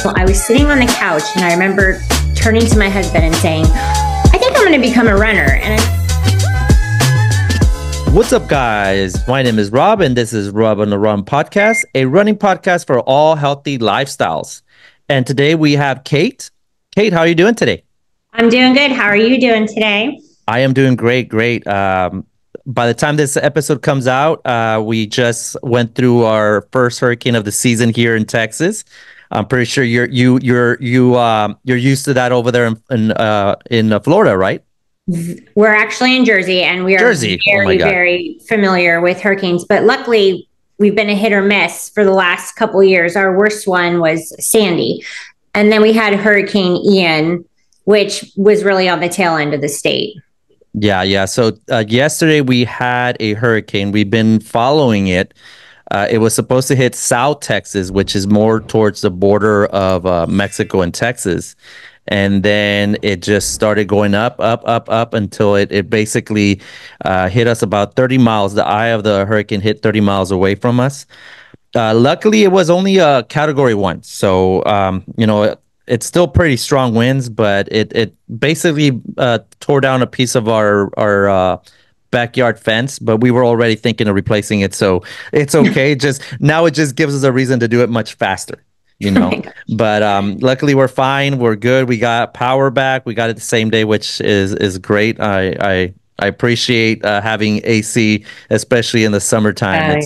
Well, I was sitting on the couch and I remember turning to my husband and saying, I think I'm going to become a runner. What's up, guys? My name is Rob, and this is Rob on the Run podcast, a running podcast for all healthy lifestyles. And today we have Kate. Kate, how are you doing today? I'm doing good. How are you doing today? I am doing great. By the time this episode comes out, we just went through our first hurricane of the season here in Texas. I'm pretty sure you're used to that over there in Florida, right? We're actually in Jersey, and we are very familiar with hurricanes. But luckily, we've been a hit or miss for the last couple of years. Our worst one was Sandy, and then we had Hurricane Ian, which was really on the tail end of the state. Yeah. So yesterday we had a hurricane. We've been following it. It was supposed to hit South Texas, which is more towards the border of Mexico and Texas. And then it just started going up until it basically hit us about 30 miles. The eye of the hurricane hit 30 miles away from us. Luckily, it was only a Category 1. So, it's still pretty strong winds, but it basically tore down a piece of our backyard fence, but we were already thinking of replacing it, so it's okay. Now it just gives us a reason to do it much faster, but luckily we're fine, we're good. We got power back, we got it the same day, which is great. I appreciate having AC, especially in the summertime.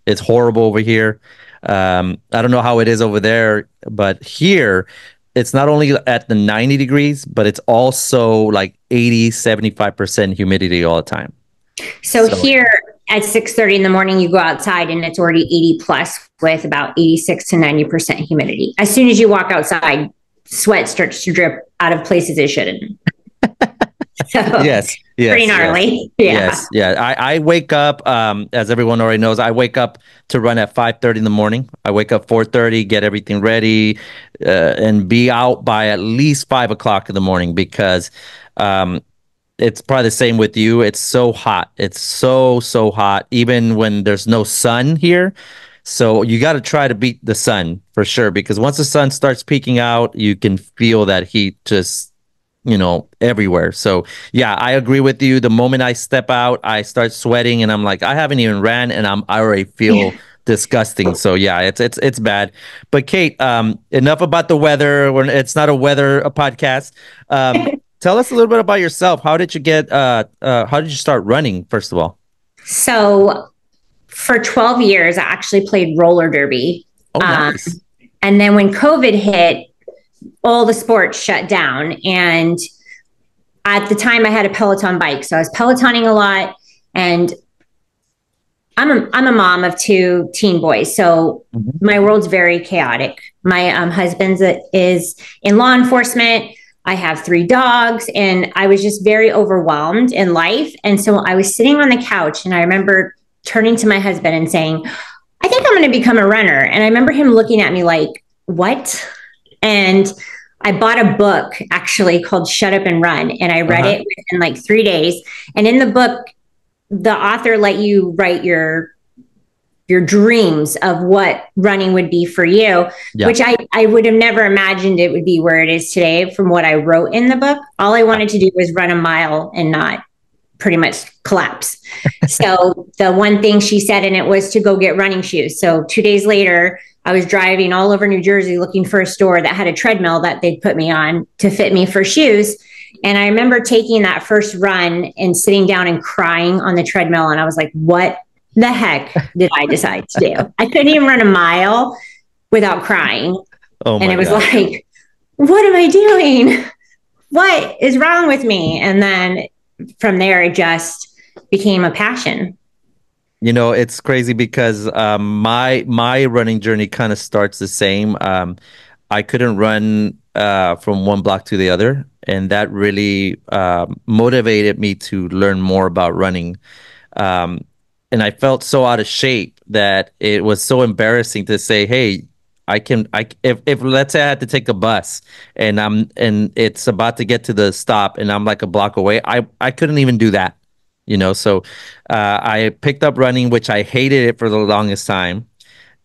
It's horrible over here. I don't know how it is over there, but here it's not only at the 90 degrees, but it's also like 75% humidity all the time. So here at 6:30 in the morning, you go outside and it's already 80 plus with about 86 to 90% humidity. As soon as you walk outside, sweat starts to drip out of places it shouldn't. So yes, pretty gnarly. Yes. I wake up, as everyone already knows, I wake up to run at 5:30 in the morning. I wake up 4:30, get everything ready, and be out by at least 5 o'clock in the morning because it's probably the same with you. It's so hot. It's so hot, even when there's no sun here. So you got to try to beat the sun for sure, because once the sun starts peeking out, you can feel that heat just, everywhere. So yeah, I agree with you. The moment I step out, I start sweating and I'm like, I haven't even ran and I already feel disgusting. So yeah, it's bad. But Kate, enough about the weather. It's not a podcast. Tell us a little bit about yourself. How did you start running, first of all? So for 12 years, I actually played roller derby. Oh, nice. And then when COVID hit, all the sports shut down. And at the time I had a Peloton bike. So I was Pelotoning a lot. And I'm a mom of 2 teen boys. So my world's very chaotic. My husband is in law enforcement. I have 3 dogs, and I was just very overwhelmed in life. And so I was sitting on the couch and I remember turning to my husband and saying, I think I'm going to become a runner. And I remember him looking at me like, what? And I bought a book actually called Shut Up and Run. And I read it within like 3 days. And in the book, the author let you write your dreams of what running would be for you, which I would have never imagined it would be where it is today from what I wrote in the book. All I wanted to do was run a mile and not pretty much collapse. So the one thing she said in it was to go get running shoes. So 2 days later, I was driving all over New Jersey looking for a store that had a treadmill that they'd put me on to fit me for shoes. And I remember taking that first run and sitting down and crying on the treadmill. And I was like, what the heck did I decide to do? I couldn't even run a mile without crying. And it was like, what am I doing? What is wrong with me? And then from there, it just became a passion. It's crazy because my running journey kind of starts the same. I couldn't run from one block to the other, and that really motivated me to learn more about running. And I felt so out of shape that it was so embarrassing to say, hey, if let's say I had to take a bus and it's about to get to the stop and I'm like a block away, I couldn't even do that. So I picked up running, which I hated it for the longest time.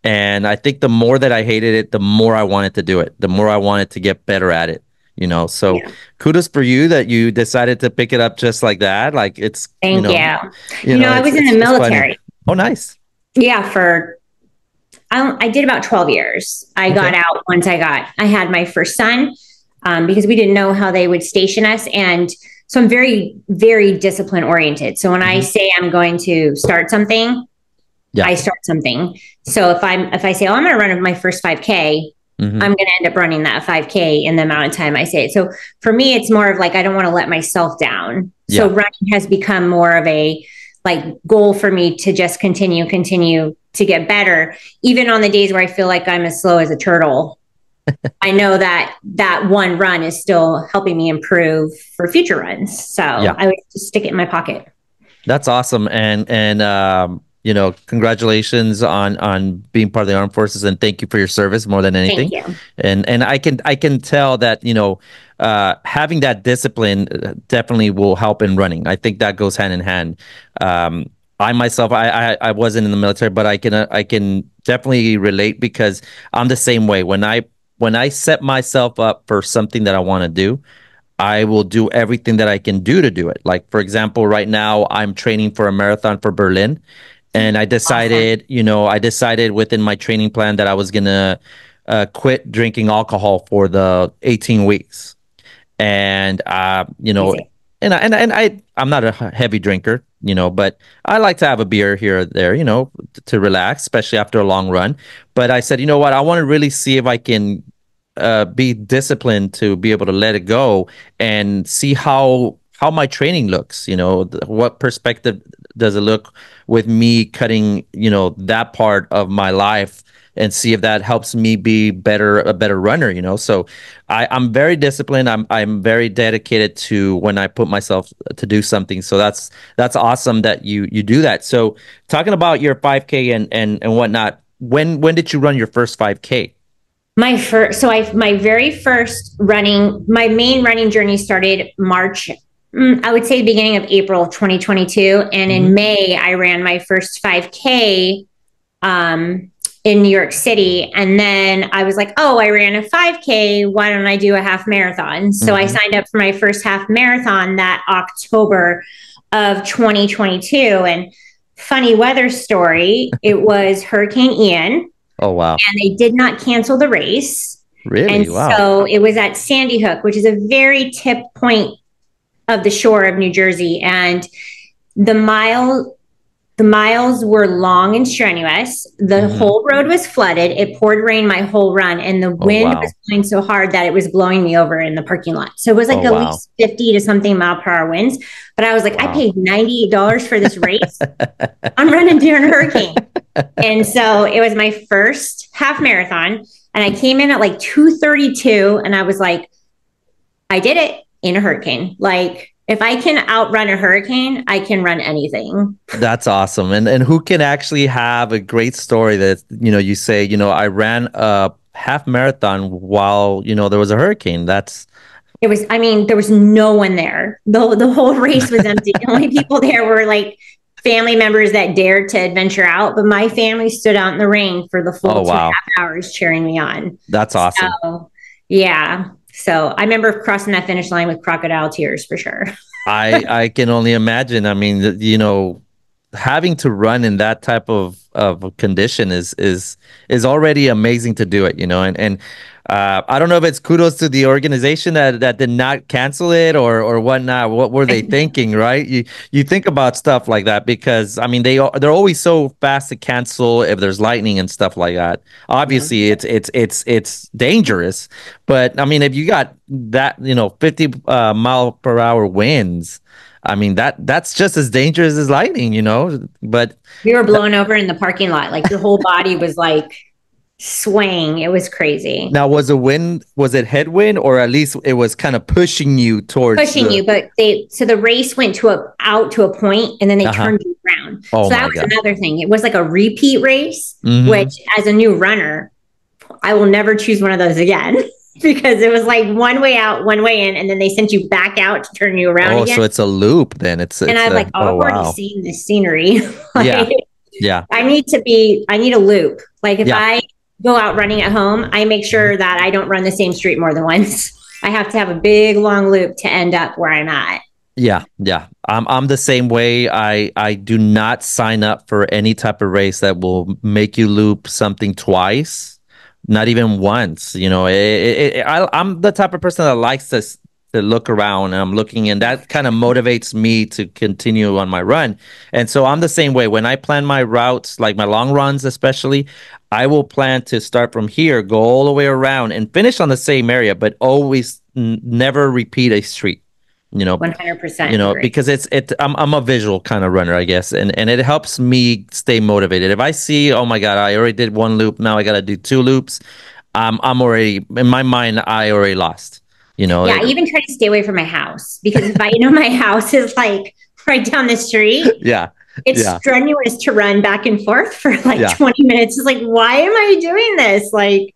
And I think the more that I hated it, the more I wanted to do it, the more I wanted to get better at it, you know. So Yeah. kudos for you that you decided to pick it up just like that. Like it's, Thank you. I was in the it's funny. military. Oh, nice. Yeah, I did about 12 years. I got Okay. out once I had my first son, because we didn't know how they would station us. And so I'm very, very discipline oriented. So when I say I'm going to start something, Yeah. I start something. So if I say, oh, I'm going to run my first 5K, I'm going to end up running that 5K in the amount of time I say it. So for me, it's more of like, I don't want to let myself down. Yeah. So running has become more of a like goal for me to just continue to get better. Even on the days where I feel like I'm as slow as a turtle, I know that one run is still helping me improve for future runs. So Yeah. I would just stick it in my pocket. That's awesome. And congratulations on being part of the armed forces, and thank you for your service more than anything. Thank you. And I can tell that, having that discipline definitely will help in running. I think that goes hand in hand. I myself, I wasn't in the military, but I can definitely relate because I'm the same way. When I set myself up for something that I want to do, I will do everything that I can do to do it. Like, for example, right now I'm training for a marathon for Berlin. And I decided, I decided within my training plan that I was going to quit drinking alcohol for the 18 weeks. And, Easy. I'm not a heavy drinker, but I like to have a beer here or there, to relax, especially after a long run. But I said, you know what? I want to really see if I can be disciplined to be able to let it go and see how my training looks. What perspective does it look with me cutting, that part of my life, and see if that helps me be a better runner. So I'm very disciplined. I'm very dedicated to when I put myself to do something. So that's awesome that you do that. So talking about your 5K and whatnot, when did you run your first 5K? My very first my main running journey started March. I would say the beginning of April 2022. And in May, I ran my first 5K in New York City. And then I was like, oh, I ran a 5K. Why don't I do a half marathon? So I signed up for my first half marathon that October of 2022. And funny weather story, it was Hurricane Ian. Oh, wow. And they did not cancel the race. Really? And wow. So it was at Sandy Hook, which is a very tip point of the shore of New Jersey. And the miles were long and strenuous. The whole road was flooded. It poured rain my whole run. And the wind was blowing so hard that it was blowing me over in the parking lot. So it was like at least 50 to something mile per hour winds. But I was like, I paid $98 for this race. I'm running during a hurricane. And so it was my first half marathon. And I came in at like 2:32. And I was like, I did it in a hurricane. Like, if I can outrun a hurricane, I can run anything. That's awesome. And who can actually have a great story that, you say, I ran a half marathon while, there was a hurricane. There was no one there. The whole race was empty. The only people there were like family members that dared to adventure out. But my family stood out in the rain for the full 2.5 hours cheering me on. That's awesome. So, yeah. So I remember crossing that finish line with crocodile tears for sure. I can only imagine. I mean, having to run in that type of condition is already amazing to do it, and I don't know if it's kudos to the organization that did not cancel it or whatnot. What were they thinking, right? You think about stuff like that because I mean they're always so fast to cancel if there's lightning and stuff like that. Obviously, it's dangerous, but I mean if you got that 50 mile per hour winds. I mean that's just as dangerous as lightning, But we were blown over in the parking lot. Like the whole body was like swaying. It was crazy. Now, was it headwind, or at least it was kind of pushing you towards but the race went out to a point and then they turned you around. Oh, so that was another thing. It was like a repeat race, which as a new runner, I will never choose one of those again. Because it was like one way out, one way in, and then they sent you back out to turn you around again. So it's a loop then. And I'm like, I've already seen this scenery. Yeah. Yeah. I need a loop. Like if Yeah. I go out running at home, I make sure that I don't run the same street more than once. I have to have a big long loop to end up where I'm at. Yeah, yeah. I'm the same way. I do not sign up for any type of race that will make you loop something twice, not even once. You know, I'm the type of person that likes to look around, and I'm looking, and that kind of motivates me to continue on my run. And so I'm the same way. When I plan my routes, like my long runs especially, I will plan to start from here, go all the way around, and finish on the same area, but always never repeat a street. You know, 100% agree. because I'm a visual kind of runner, I guess, and it helps me stay motivated. If I see, oh my God, I already did one loop, now I got to do two loops, I'm already in my mind, I already lost. You know, Yeah, I even try to stay away from my house because if I my house is like right down the street. Yeah. It's strenuous to run back and forth for like 20 minutes. It's like, why am I doing this? Like,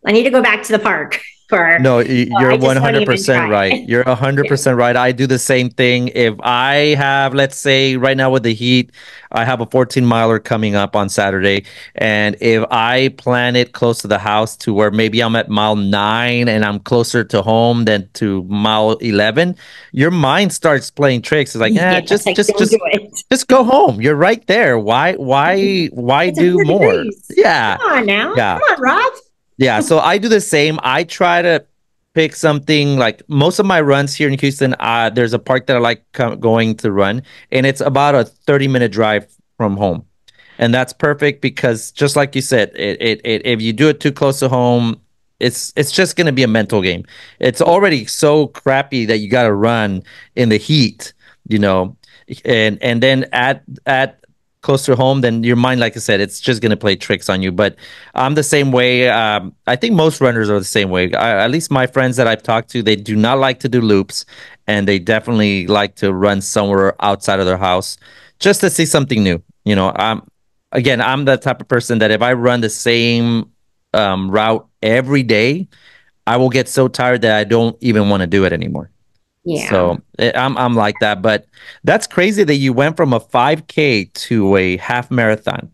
I need to go back to the park. No, you're 100% right. You're 100% right. I do the same thing. If I have, let's say right now with the heat, I have a 14 miler coming up on Saturday. And if I plan it close to the house to where maybe I'm at mile 9 and I'm closer to home than to mile 11, your mind starts playing tricks. It's like, just go home. You're right there. Why do more? Yeah. Come on now. Yeah. Come on, Rob. Yeah, so I do the same. I try to pick something like most of my runs here in Houston. There's a park that I like going to run, and it's about a 30-minute drive from home, and that's perfect because just like you said, if you do it too close to home, it's just going to be a mental game. It's already so crappy that you got to run in the heat, you know, and then at close to home, then your mind, like I said, it's just going to play tricks on you. But I'm the same way. I think most runners are the same way. At least my friends that I've talked to, they do not like to do loops, and they definitely like to run somewhere outside of their house just to see something new. You know, I'm the type of person that if I run the same route every day, I will get so tired that I don't even want to do it anymore. Yeah. So I'm like that, but that's crazy that you went from a 5K to a half marathon.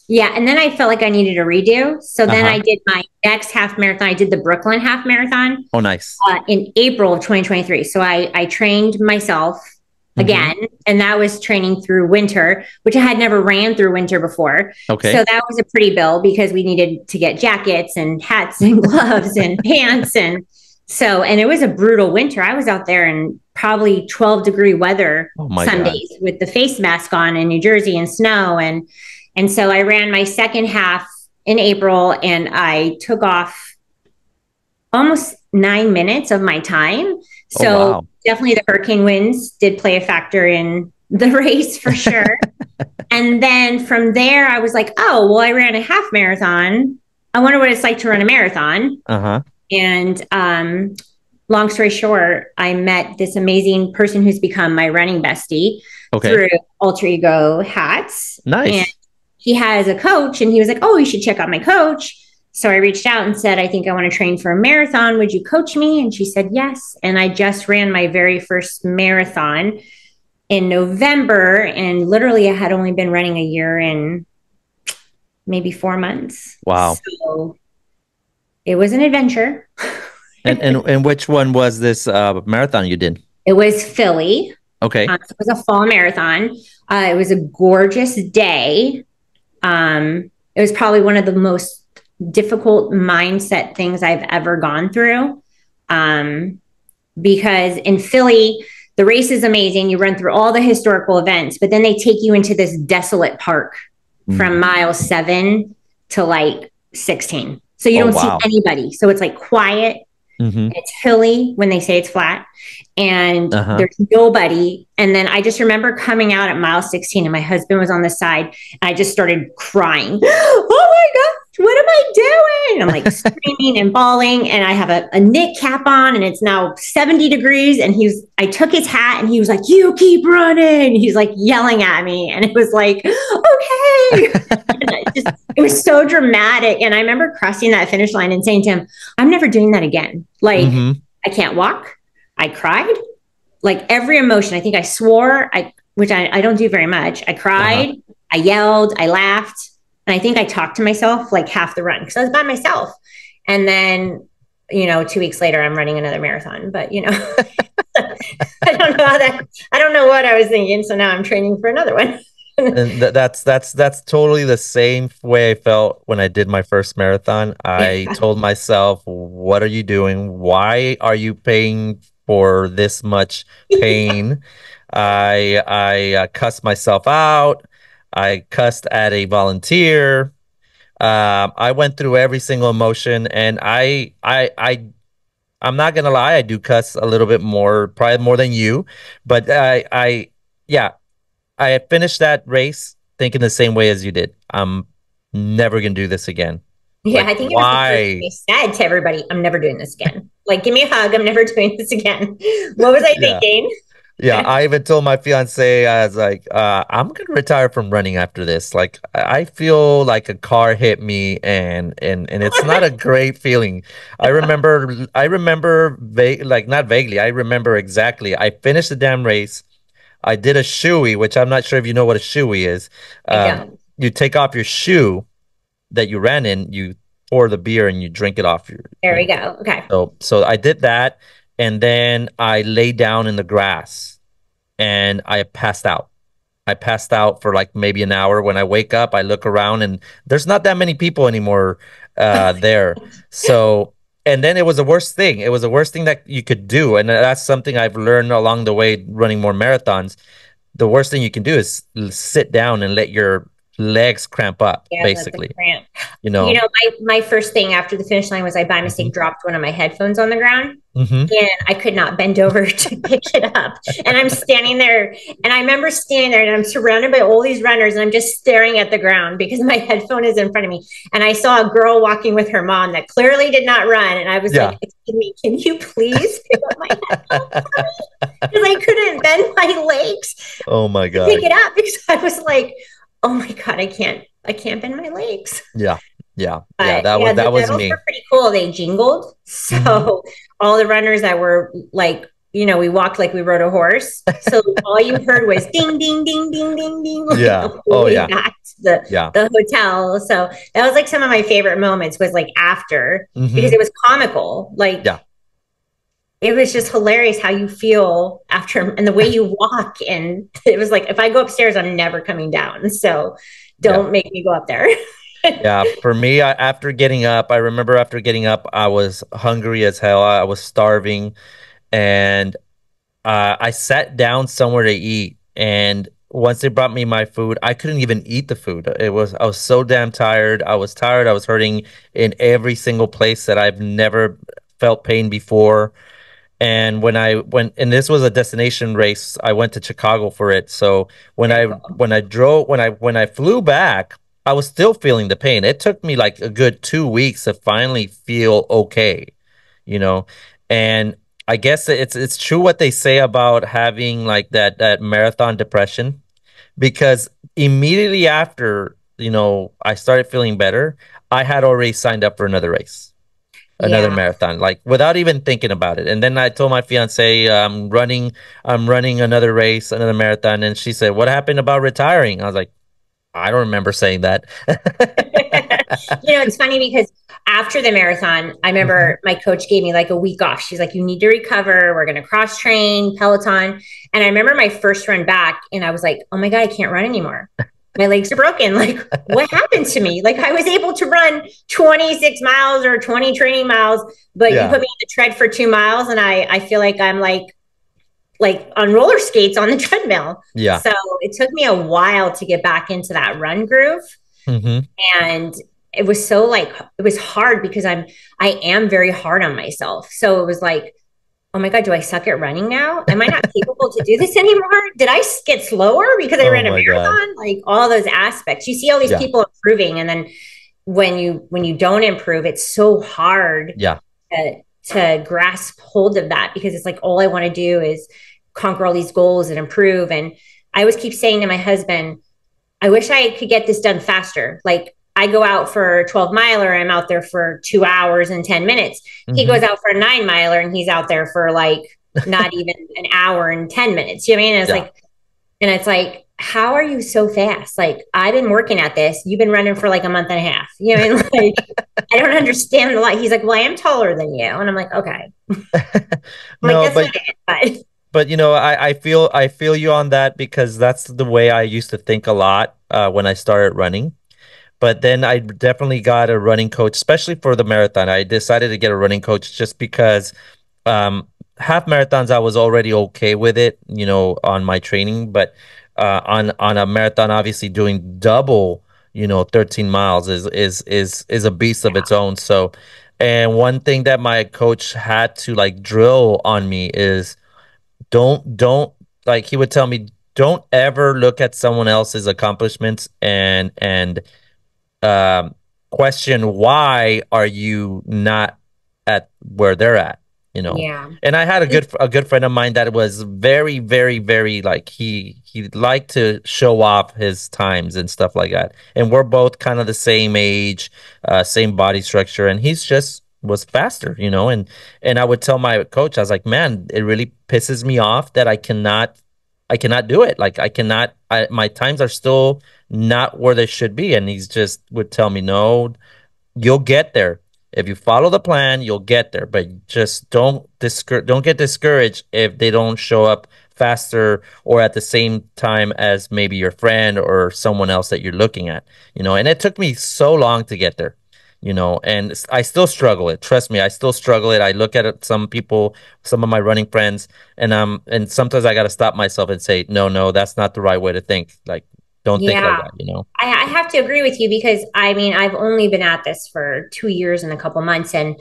Yeah, and then I felt like I needed a redo. So then I did my next half marathon. I did the Brooklyn half marathon. Oh, nice. In April of 2023. So I trained myself again, and that was training through winter, which I had never ran through winter before. Okay. So that was a pretty bill because we needed to get jackets and hats and gloves and pants and it was a brutal winter. I was out there in probably 12-degree weather some days with the face mask on in New Jersey and snow. And so I ran my second half in April, and I took off almost 9 minutes of my time. So definitely the hurricane winds did play a factor in the race for sure. And then from there, I was like, oh, well, I ran a half marathon. I wonder what it's like to run a marathon. And long story short, I met this amazing person who's become my running bestie through Alter Ego Hats. Nice. And he has a coach, and he was like, oh, you should check out my coach. So I reached out and said, I think I want to train for a marathon. Would you coach me? And she said, yes. And I just ran my very first marathon in November. And literally I had only been running a year and maybe 4 months. Wow. So it was an adventure. and which one was this marathon you did? It was Philly. Okay. It was a fall marathon. It was a gorgeous day. It was probably one of the most difficult mindset things I've ever gone through. Because in Philly, the race is amazing. You run through all the historical events, but then they take you into this desolate park from mile 7 to like 16. So you don't see anybody. So it's like quiet. It's hilly when they say it's flat, and there's nobody. And then I just remember coming out at mile 16, and my husband was on the side, and I just started crying. Oh my gosh, what am I doing? I'm like screaming and bawling, and I have a knit cap on, and it's now 70 degrees. And I took his hat, and he was like, you keep running. He's like yelling at me. And it was like, okay. It was so dramatic. And I remember crossing that finish line and saying to him, I'm never doing that again. Like, I can't walk. I cried, like every emotion. I think I swore, which I don't do very much. I cried. I yelled, I laughed, and I think I talked to myself like half the run because I was by myself. And then, 2 weeks later, I'm running another marathon. But I don't know I don't know what I was thinking. So now I'm training for another one. And that's totally the same way I felt when I did my first marathon. I told myself, "What are you doing? Why are you paying for this much pain?" I cussed myself out. I cussed at a volunteer. I went through every single emotion, and I'm not gonna lie, I do cuss a little bit more, probably more than you, but yeah, I had finished that race thinking the same way as you did. I'm never gonna do this again. Yeah, Like, I think it was the first thing why? I said to everybody, I'm never doing this again. Like, give me a hug. I'm never doing this again. What was I Yeah. thinking? Yeah, I even told my fiance, I was like, I'm gonna retire from running after this. Like, I feel like a car hit me, and it's not a great feeling. I remember like not vaguely. I remember exactly. I finished the damn race. I did a shoey, which I'm not sure if you know what a shoey is. I don't. You take off your shoe that you ran in, you pour the beer, and you drink it off There you we know. go. Okay. So I did that, and then I lay down in the grass and I passed out. I passed out for like maybe an hour. When I wake up, I look around and there's not that many people anymore there. So, and then it was the worst thing. It was the worst thing that you could do. And that's something I've learned along the way running more marathons. The worst thing you can do is sit down and let your legs cramp up, Yeah, let the basically. cramp. You know? My first thing after the finish line was I by Hmm. mistake dropped one of my headphones on the ground Hmm. and I could not bend over to pick it up. And I'm standing there and I remember standing there and I'm surrounded by all these runners and I'm just staring at the ground because my headphone is in front of me. And I saw a girl walking with her mom that clearly did not run. And I was Yeah. like, excuse me, can you please pick up my headphone for me? Because I couldn't bend my legs Oh my to pick God. it up because I was like, oh my God, I can't bend my legs. Yeah. Yeah. Yeah. But That yeah, was the that was medals were me. pretty cool. They jingled. Hmm. So all the runners that were like, we walked like we rode a horse. So all you heard was ding, ding, ding, ding, ding, ding, like Yeah. the whole Oh way yeah. back to the, Yeah. the hotel. So that was like some of my favorite moments was like after because Hmm. it was comical. Like Yeah. it was just hilarious how you feel after and the way you walk. And it was like, if I go upstairs, I'm never coming down. So Yeah. don't make me go up there. Yeah, for me, after getting up, I remember after getting up, I was hungry as hell. I was starving, and I sat down somewhere to eat. And once they brought me my food, I couldn't even eat the food. I was so damn tired. I was tired. I was hurting in every single place that I've never felt pain before. And when I went, and this was a destination race, I went to Chicago for it. So Very cool. when I flew back, I was still feeling the pain. It took me like a good 2 weeks to finally feel okay, you know. And I guess it's true what they say about having like that marathon depression, because immediately after, I started feeling better, I had already signed up for another race, another Yeah. marathon, like without even thinking about it. And then I told my fiance, I'm running another race, another marathon. And she said, what happened about retiring? I was like, I don't remember saying that. It's funny because after the marathon, I Hmm. remember my coach gave me like a week off. She's like, you need to recover. We're going to cross train, Peloton. And I remember my first run back and I was like, oh my God, I can't run anymore. My legs are broken. Like, what happened to me? Like, I was able to run 26 miles or 20 training miles, but you Yeah. put me on the tread for 2 miles and I feel like I'm like on roller skates on the treadmill. Yeah. So it took me a while to get back into that run groove. Hmm. And it was so like it was hard because I am very hard on myself. So it was like, oh my God, do I suck at running now? Am I not capable to do this anymore? Did I get slower because I Oh ran a my God. marathon? Like all those aspects. You see all these Yeah. people improving, and then when you don't improve, it's so hard Yeah. to grasp hold of that because it's like all I want to do is conquer all these goals and improve. And I always keep saying to my husband, I wish I could get this done faster. Like I go out for a 12 miler, I'm out there for 2 hours and 10 minutes. He Hmm. goes out for a 9 miler and he's out there for like not even an hour and 10 minutes. You know what I mean? Yeah. And it's like, how are you so fast? Like, I've been working at this. You've been running for like a month and a half. You know, what I mean? Like, I don't understand the lie. He's like, well, I am taller than you. And I'm like, okay. I'm like, No, that's not it. but I feel you on that because that's the way I used to think a lot when I started running. But then I definitely got a running coach, especially for the marathon. I decided to get a running coach just because um, half marathons I was already okay with it, on my training. But on a marathon, obviously doing double, 13 miles is a beast of its own. So, and one thing that my coach had to like drill on me is don't like he would tell me don't ever look at someone else's accomplishments and um, question why are you not at where they're at, you know? Yeah. And I had a good friend of mine that was very, very, very like he liked to show off his times and stuff like that. And we're both kind of the same age, same body structure, and he's just was faster, and I would tell my coach, I was like, man, it really pisses me off that I cannot do it. Like my times are still not where they should be. And he's just would tell me, no, you'll get there. If you follow the plan, you'll get there. But just don't get discouraged if they don't show up faster or at the same time as maybe your friend or someone else that you're looking at. And it took me so long to get there. And I still struggle it. Trust me, I still struggle it. I look at it, some people, some of my running friends, and sometimes I got to stop myself and say, no, no, that's not the right way to think. Like, don't think like Yeah. that. I have to agree with you because I mean, I've only been at this for 2 years and a couple months. Hmm.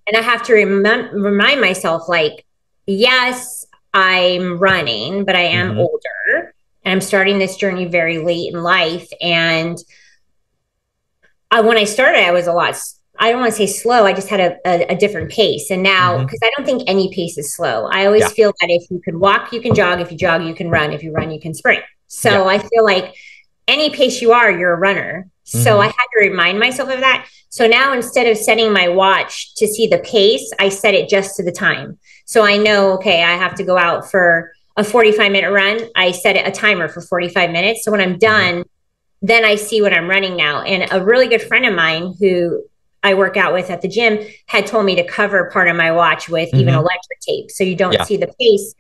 And I have to remind myself, like, yes, I'm running, but I am Hmm. older and I'm starting this journey very late in life. And when I started, I was a lot, I don't want to say slow. I just had a different pace. And now, Hmm. because I don't think any pace is slow, I Yeah. always feel that if you can walk, you can jog. If you jog, you can run. If you run, you can sprint. Yeah. So I feel like any pace you are, you're a runner. So I Hmm. had to remind myself of that. So now instead of setting my watch to see the pace, I set it just to the time. So I know, okay, I have to go out for a 45-minute run. I set it a timer for 45 minutes. So when I'm Hmm. done, then I see what I'm running now. And a really good friend of mine who I work out with at the gym had told me to cover part of my watch with even Hmm. electric tape so you don't Yeah. see the pace.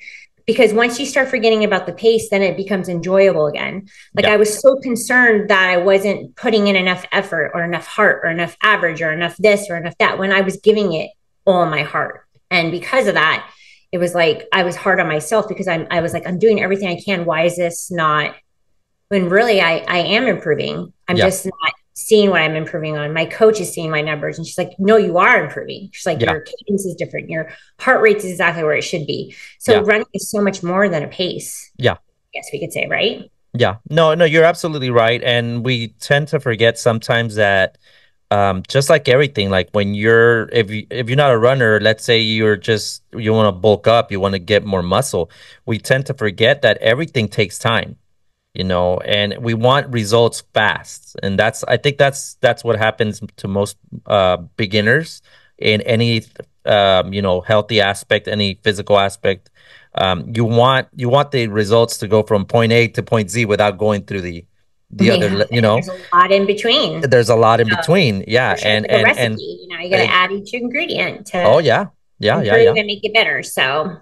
Because once you start forgetting about the pace, then it becomes enjoyable again. Like Yeah. I was so concerned that I wasn't putting in enough effort or enough heart or enough average or enough this or enough that when I was giving it all my heart. And because of that, it was like I was hard on myself because I was like, I'm doing everything I can. Why is this not when really I am improving? I'm Yeah. just not seeing what I'm improving on. My coach is seeing my numbers and she's like, no, you are improving. She's like, Yeah. your cadence is different. Your heart rate is exactly where it should be. So Yeah. running is so much more than a pace. Yeah. I guess we could say, right? Yeah. No, no, you're absolutely right. And we tend to forget sometimes that just like everything, like when if you're not a runner, let's say you want to bulk up, you want to get more muscle, we tend to forget that everything takes time. And we want results fast. And I think that's what happens to most beginners in any healthy aspect, any physical aspect. You want the results to go from point A to point Z without going through the other, Yeah. And there's a lot in between. there's a lot in So between. Yeah. for sure, it's And like a and and recipe. You got to it, add each ingredient oh to yeah. Yeah, yeah, improve yeah. and make it better. So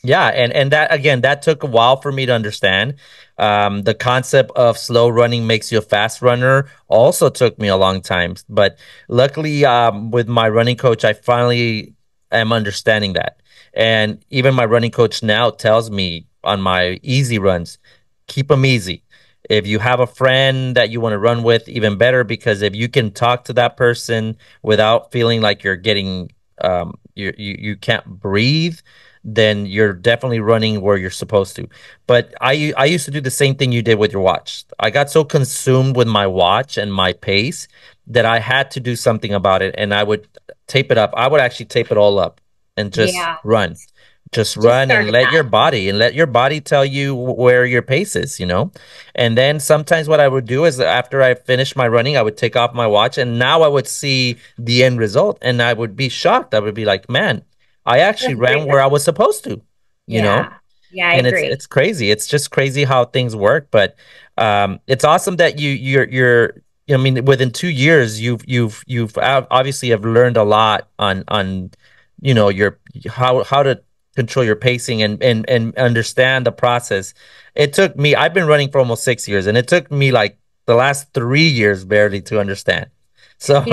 Yeah, and that again, that took a while for me to understand. The concept of slow running makes you a fast runner also took me a long time. But luckily, with my running coach, I finally am understanding that. And even my running coach now tells me on my easy runs, keep them easy. If you have a friend that you want to run with, even better, because if you can talk to that person without feeling like you're getting you can't breathe, then you're definitely running where you're supposed to. But I used to do the same thing you did with your watch. I got so consumed with my watch and my pace that I had to do something about it, and I would tape it up. I would actually tape it all up and just yeah, run. Just just run and started let that. your body tell you where your pace is. And then sometimes what I would do is after I finished my running, I would take off my watch and now I would see the end result and I would be shocked. I would be like, man, I actually That's a great ran where I was supposed to, you know? Yeah. Yeah, I and agree. it's crazy. It's just crazy how things work. But it's awesome that you're. I mean, within 2 years, you've obviously have learned a lot on, your how to control your pacing and understand the process. It took me. I've been running for almost 6 years, and it took me like the last 3 years barely to understand. So,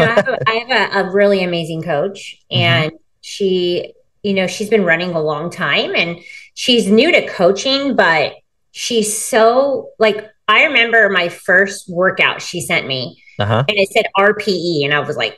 I have a really amazing coach, hmm and she's been running a long time, and she's new to coaching, but she's so like, I remember my first workout she sent me, uh-huh. and it said RPE, and I was like,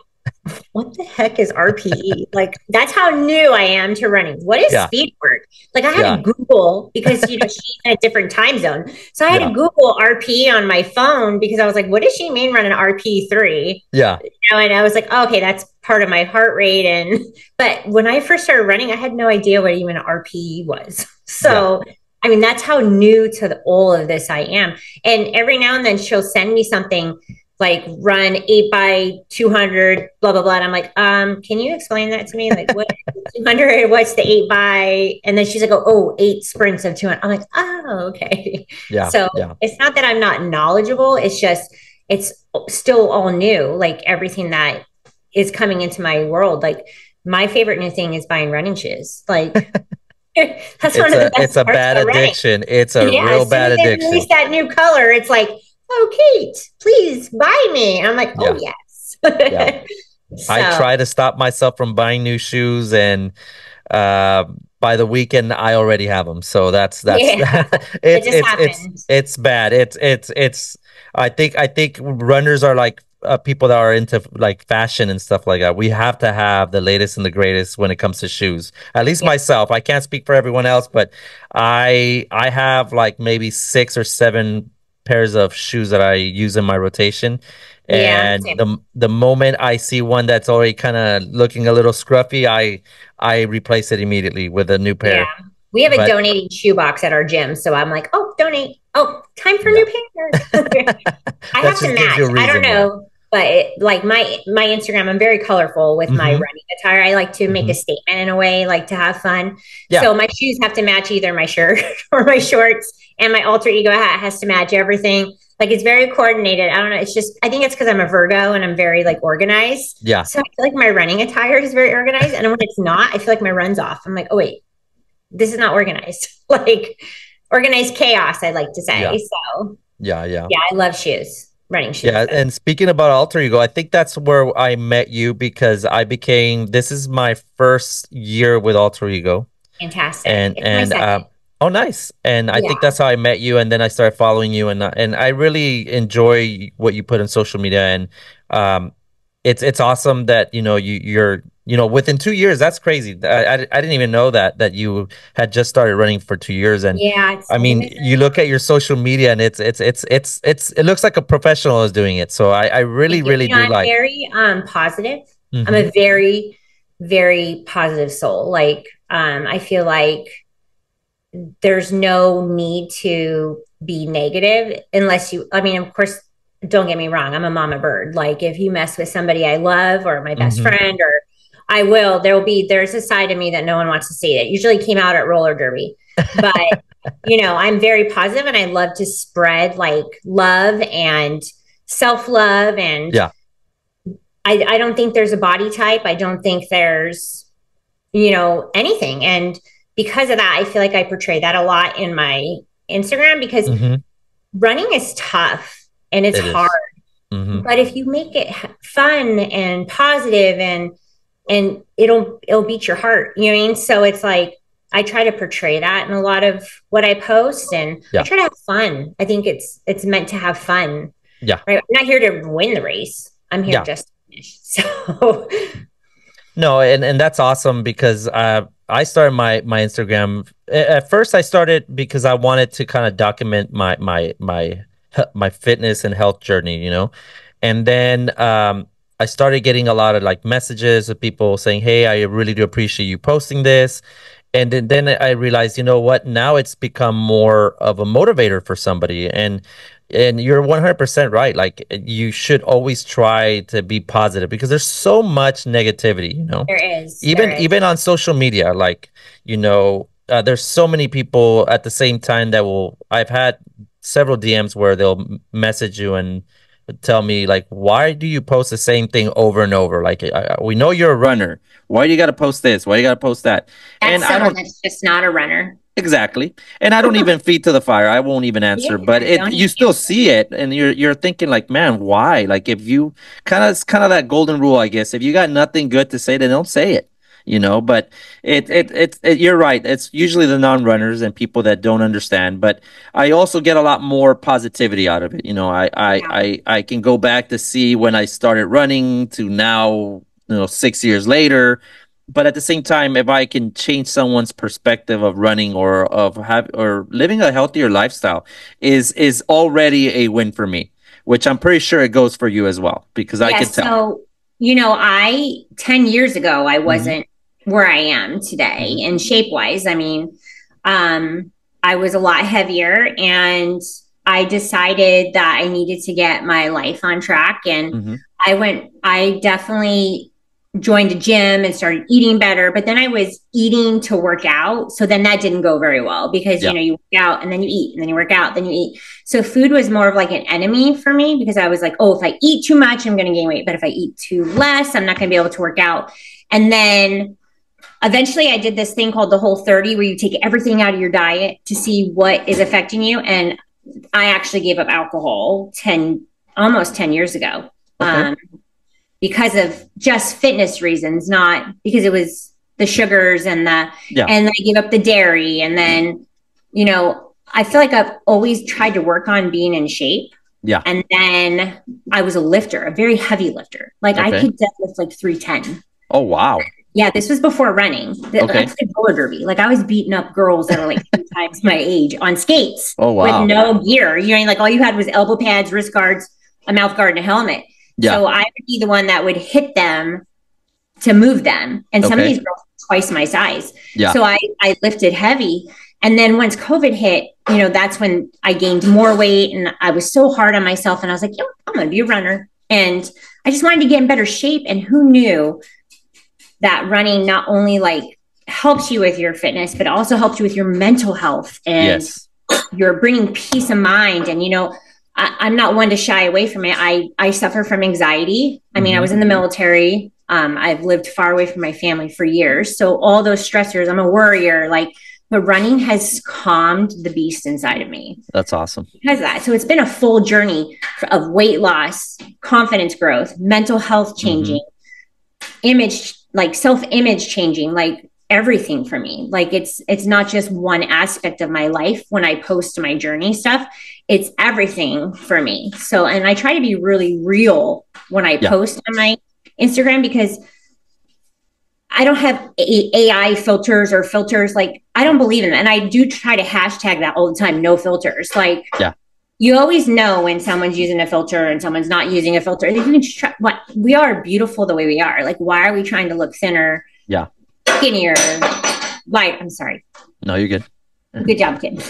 what the heck is RPE? Like, that's how new I am to running. What is Yeah, speed work? Like, I had to yeah, Google because, she's in a different time zone. So I had to yeah, Google RPE on my phone because I was like, what does she mean running RP3? yeah, And I was like, oh, okay, that's part of my heart rate. But when I first started running, I had no idea what even RPE was. yeah. So, I mean, that's how new to all of this I am. And every now and then she'll send me something like run 8 by 200, blah, blah, blah. And I'm like, can you explain that to me? Like, what 200? What's the 8 by? And then she's like, oh, 8 sprints of 200. I'm like, oh, okay. Yeah, So yeah. it's not that I'm not knowledgeable. It's just, it's still all new. Like everything that is coming into my world. Like my favorite new thing is buying running shoes. Like that's one of the It's best a parts bad about running. addiction. It's a Yeah, real as soon bad as they addiction. release that new color, it's like, oh, Kate, please buy me. And I'm like, oh, Yeah, yes. yeah. I So, try to stop myself from buying new shoes, and uh, by the weekend I already have them. So that's yeah, it it's just it's it's happened. it's bad. It's. I think runners are like people that are into like fashion and stuff like that. We have to have the latest and the greatest when it comes to shoes. At least Yeah, myself. I can't speak for everyone else, but I have like maybe 6 or 7 pairs of shoes that I use in my rotation. yeah, And same. the moment I see one that's already kind of looking a little scruffy, I replace it immediately with a new Yeah. pair. We have a But donating shoebox at our gym. So I'm like, oh, donate. Oh, time for yeah, new pairs. I that have to just gives match. you a I don't reason. Yeah. know, but like my Instagram, I'm very colorful with my hmm running attire. I like to make a hmm statement in a way, like to have fun. Yeah. So my shoes have to match either my shirt or my shorts, and my alter ego hat has to match everything. Like it's very coordinated. I don't know. It's just I think it's because I'm a Virgo and I'm very like organized. Yeah. So I feel like my running attire is very organized, and when it's not, I feel like my run's off. I'm like, oh wait, this is not organized. Like organized chaos, I like to Yeah. say. So Yeah. Yeah. yeah, I love shoes, running shoes. Yeah, That's and speaking about alter ego, I think that's where I met you because this is my first year with alter ego. fantastic. and It's my and second. oh, nice. And I think Yeah. that's how I met you, and then I started following you, and I really enjoy what you put on social media. And um it's awesome that you're within 2 years. That's crazy. I didn't even know that you had just started running for 2 years. And Yeah, I I've been mean, doing you look at your social media, and it looks like a professional is doing it. So I really thank you. really do I'm like. very positive. I'm Hmm a very, very positive soul. Like I feel like there's no need to be negative unless you, I mean, of course, don't get me wrong, I'm a mama bird. Like if you mess with somebody I love or my best hmm friend, or there's a side of me that no one wants to see. It usually came out at roller derby. But I'm very positive and I love to spread like love and self-love. And Yeah. I don't think there's a body type. I don't think there's, anything. And because of that, I feel like I portray that a lot in my Instagram because hmm running is tough and it's It hard. is. Hmm But if you make it fun and positive and it'll beat your heart, you know what I mean? So it's like I try to portray that in a lot of what I post, and I Yeah. try to have fun. I think it's meant to have fun, Yeah. right? I'm not here to win the race. I'm here Yeah. just to finish. So No, and that's awesome because I started my Instagram. At first, I started because I wanted to kind of document my fitness and health journey, and then I started getting a lot of like messages of people saying, "Hey, I really do appreciate you posting this." And then I realized, you know what? Now it's become more of a motivator for somebody. And you're 100% right. Like you should always try to be positive because there's so much negativity, there is, even there is. even on social media. Like, you know, there's so many people at the same time that I've had several DMs where they'll message you and tell me like, why do you post the same thing over and over? Like, we know you're a runner. Why do you got to post this? Why do you got to post that? And That's someone that's just not a runner. exactly. And I don't even feed to the fire. I won't even answer, Yeah, but don't you even still answer. see it and you're thinking like, man, why? Like if you it's kind of that golden rule, I guess. If you got nothing good to say, then don't say it. But you're right. It's usually the non-runners and people that don't understand, but I also get a lot more positivity out of it. Yeah. I can go back to see when I started running to now, 6 years later. But at the same time, if I can change someone's perspective of running or living a healthier lifestyle is already a win for me, which I'm pretty sure it goes for you as well, because I Yeah. can tell. So, 10 years ago, I Hmm. wasn't where I am today Hmm. in shape wise. I mean, I was a lot heavier and I decided that I needed to get my life on track. And Hmm. I definitely joined a gym and started eating better, but then I was eating to work out. So then that didn't go very well because, Yeah. you work out and then you eat and then you work out, then you eat. So food was more of like an enemy for me because I was like, oh, if I eat too much, I'm going to gain weight. But if I eat too less, I'm not going to be able to work out. And then eventually I did this thing called the Whole30 where you take everything out of your diet to see what is affecting you. And I actually gave up alcohol almost 10 years ago. Okay. Because of just fitness reasons, not because it was the sugars and Yeah. I gave up the dairy. And then, I feel like I've always tried to work on being in shape. Yeah. And then I was a lifter, a very heavy lifter. Like I Okay. could deadlift like 310. Oh, wow. Yeah, this was before running. I Okay. played roller derby. Like I was beating up girls that were like 3 times my age on skates Oh, with wow. no gear. Like all you had was elbow pads, wrist guards, a mouth guard, and a helmet. Yeah. So I would be the one that would hit them to move them. And some of Okay. these girls were twice my size. Yeah. So I lifted heavy. And then once COVID hit, that's when I gained more weight and I was so hard on myself. And I was like, I'm going to be a runner. And I just wanted to get in better shape. And who knew that running not only like helps you with your fitness, but also helps you with your mental health and Yes. you're bringing peace of mind. And, I'm not one to shy away from it. I suffer from anxiety. I mean, I was in the military. I've lived far away from my family for years. So all those stressors, I'm a worrier, but running has calmed the beast inside of me. That's awesome. Because of that. So it's been a full journey of weight loss, confidence growth, mental health changing, image, like self-image changing, like everything for me. Like it's not just one aspect of my life when I post my journey stuff. It's everything for me. So, and I try to be really real when I post on my Instagram because I don't have AI filters or filters. Like I don't believe in them. And I do try to hashtag that all the time. No filters. Like you always know when someone's using a filter and someone's not using a filter. You can just try, we are beautiful the way we are. Like, why are we trying to look thinner, skinnier, light? I'm sorry. No, you're good. Good job, kid.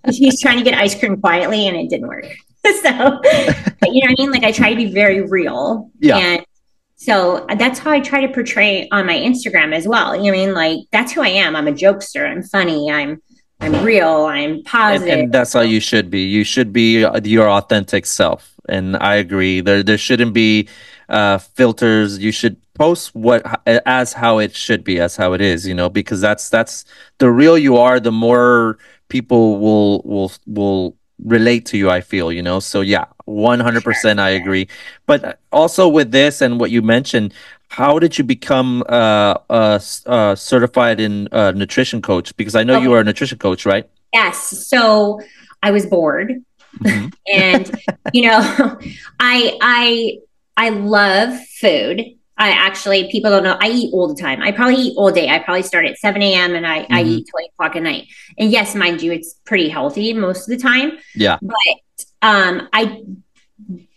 He's trying to get ice cream quietly and it didn't work. So, you know what I mean? Like I try to be very real. Yeah. And so that's how I try to portray on my Instagram as well. You know what I mean? Like that's who I am. I'm a jokester. I'm funny. I'm real. I'm positive. And that's how you should be. You should be your authentic self. And I agree. There shouldn't be filters. You should post as how it should be, as how it is, because that's the real you are, the more people will relate to you, I feel, So yeah, 100% I agree. But also with this and what you mentioned, how did you become certified in nutrition coach? Because I know you are a nutrition coach, right? Yes. So I was bored, and I love food. People don't know, I eat all the time. I probably eat all day. I probably start at 7 a.m. and I eat till 8 o'clock at night. And yes, mind you, it's pretty healthy most of the time. Yeah. But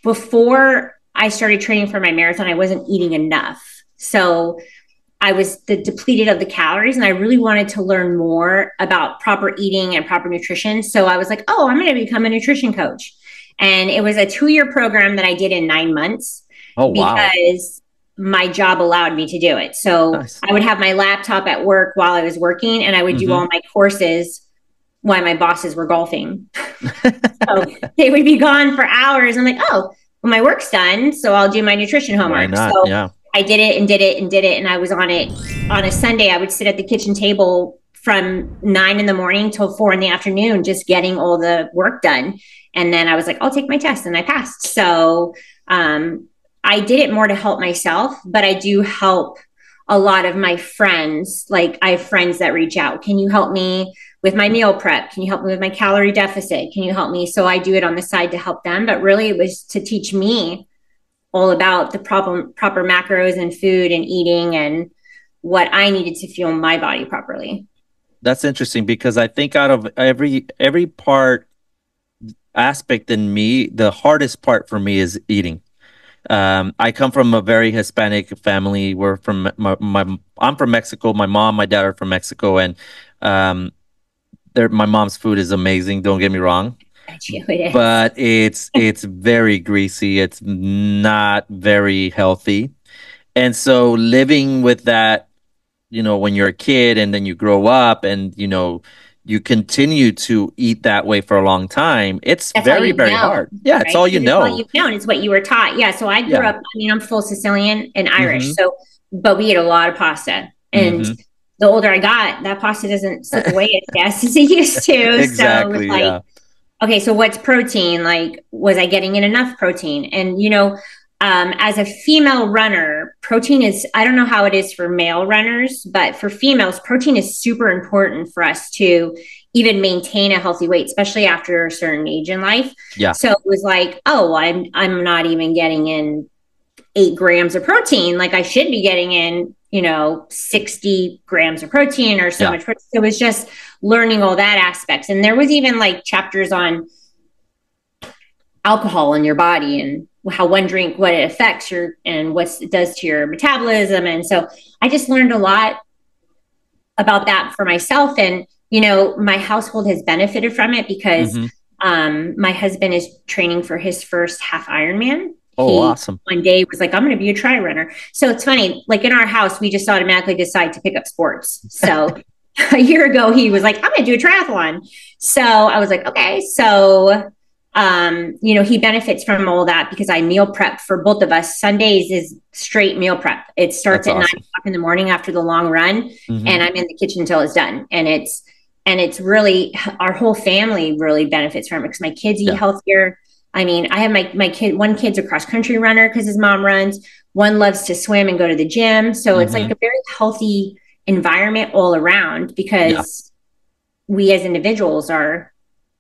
before I started training for my marathon, I wasn't eating enough. So I was depleted of the calories and I really wanted to learn more about proper eating and proper nutrition. So I was like, oh, I'm going to become a nutrition coach. And it was a 2-year program that I did in 9 months. Oh, wow. Because my job allowed me to do it. So Nice. I would have my laptop at work while I was working, and I would do all my courses while my bosses were golfing. So they would be gone for hours. I'm like, oh, well, my work's done, so I'll do my nutrition homework. Why not? So Yeah. I did it and did it and did it. And I was on it on a Sunday. I would sit at the kitchen table from 9 in the morning till 4 in the afternoon, just getting all the work done. And then I was like, I'll take my test, and I passed. So I did it more to help myself, but I do help a lot of my friends. Like, I have friends that reach out. Can you help me with my meal prep? Can you help me with my calorie deficit? Can you help me? So I do it on the side to help them. But really, it was to teach me all about the proper macros and food and eating and what I needed to fuel my body properly. That's interesting, because I think out of every part aspect in me, the hardest part for me is eating. I come from a very Hispanic family. We're from I'm from Mexico. My mom, my dad are from Mexico, and my mom's food is amazing. Don't get me wrong, but it's very greasy. It's not very healthy, and so living with that, when you're a kid and then you grow up and you continue to eat that way for a long time, it's very, very hard. Yeah, it's all you know. It's all you've known. It's what you were taught. Yeah. So I grew up, I'm full Sicilian and Irish. So, but we eat a lot of pasta. And the older I got, that pasta doesn't slip away as fast as it used to. Exactly. So like, okay, so what's protein? Like, was I getting in enough protein? And, as a female runner, protein is, I don't know how it is for male runners, but for females, protein is super important for us to even maintain a healthy weight, especially after a certain age in life. Yeah. So it was like, oh, I'm not even getting in 8 grams of protein. Like, I should be getting in, 60 grams of protein or so much protein. So it was just learning all that aspects. And there was even like chapters on alcohol in your body and how one drink, what it affects and what it does to your metabolism. And so I just learned a lot about that for myself. And, my household has benefited from it because my husband is training for his first half Ironman. Oh, awesome. One day was like, I'm going to be a tri runner. So it's funny, like in our house, we just automatically decide to pick up sports. So a year ago, he was like, I'm going to do a triathlon. So I was like, okay. So he benefits from all that because I meal prep for both of us. Sundays is straight meal prep. It starts at 9 o'clock in the morning after the long run, and I'm in the kitchen until it's done. And it's really, our whole family really benefits from it because my kids eat healthier. I mean, I have one kid's a cross country runner because his mom runs. One loves to swim and go to the gym. So it's like a very healthy environment all around because we as individuals are,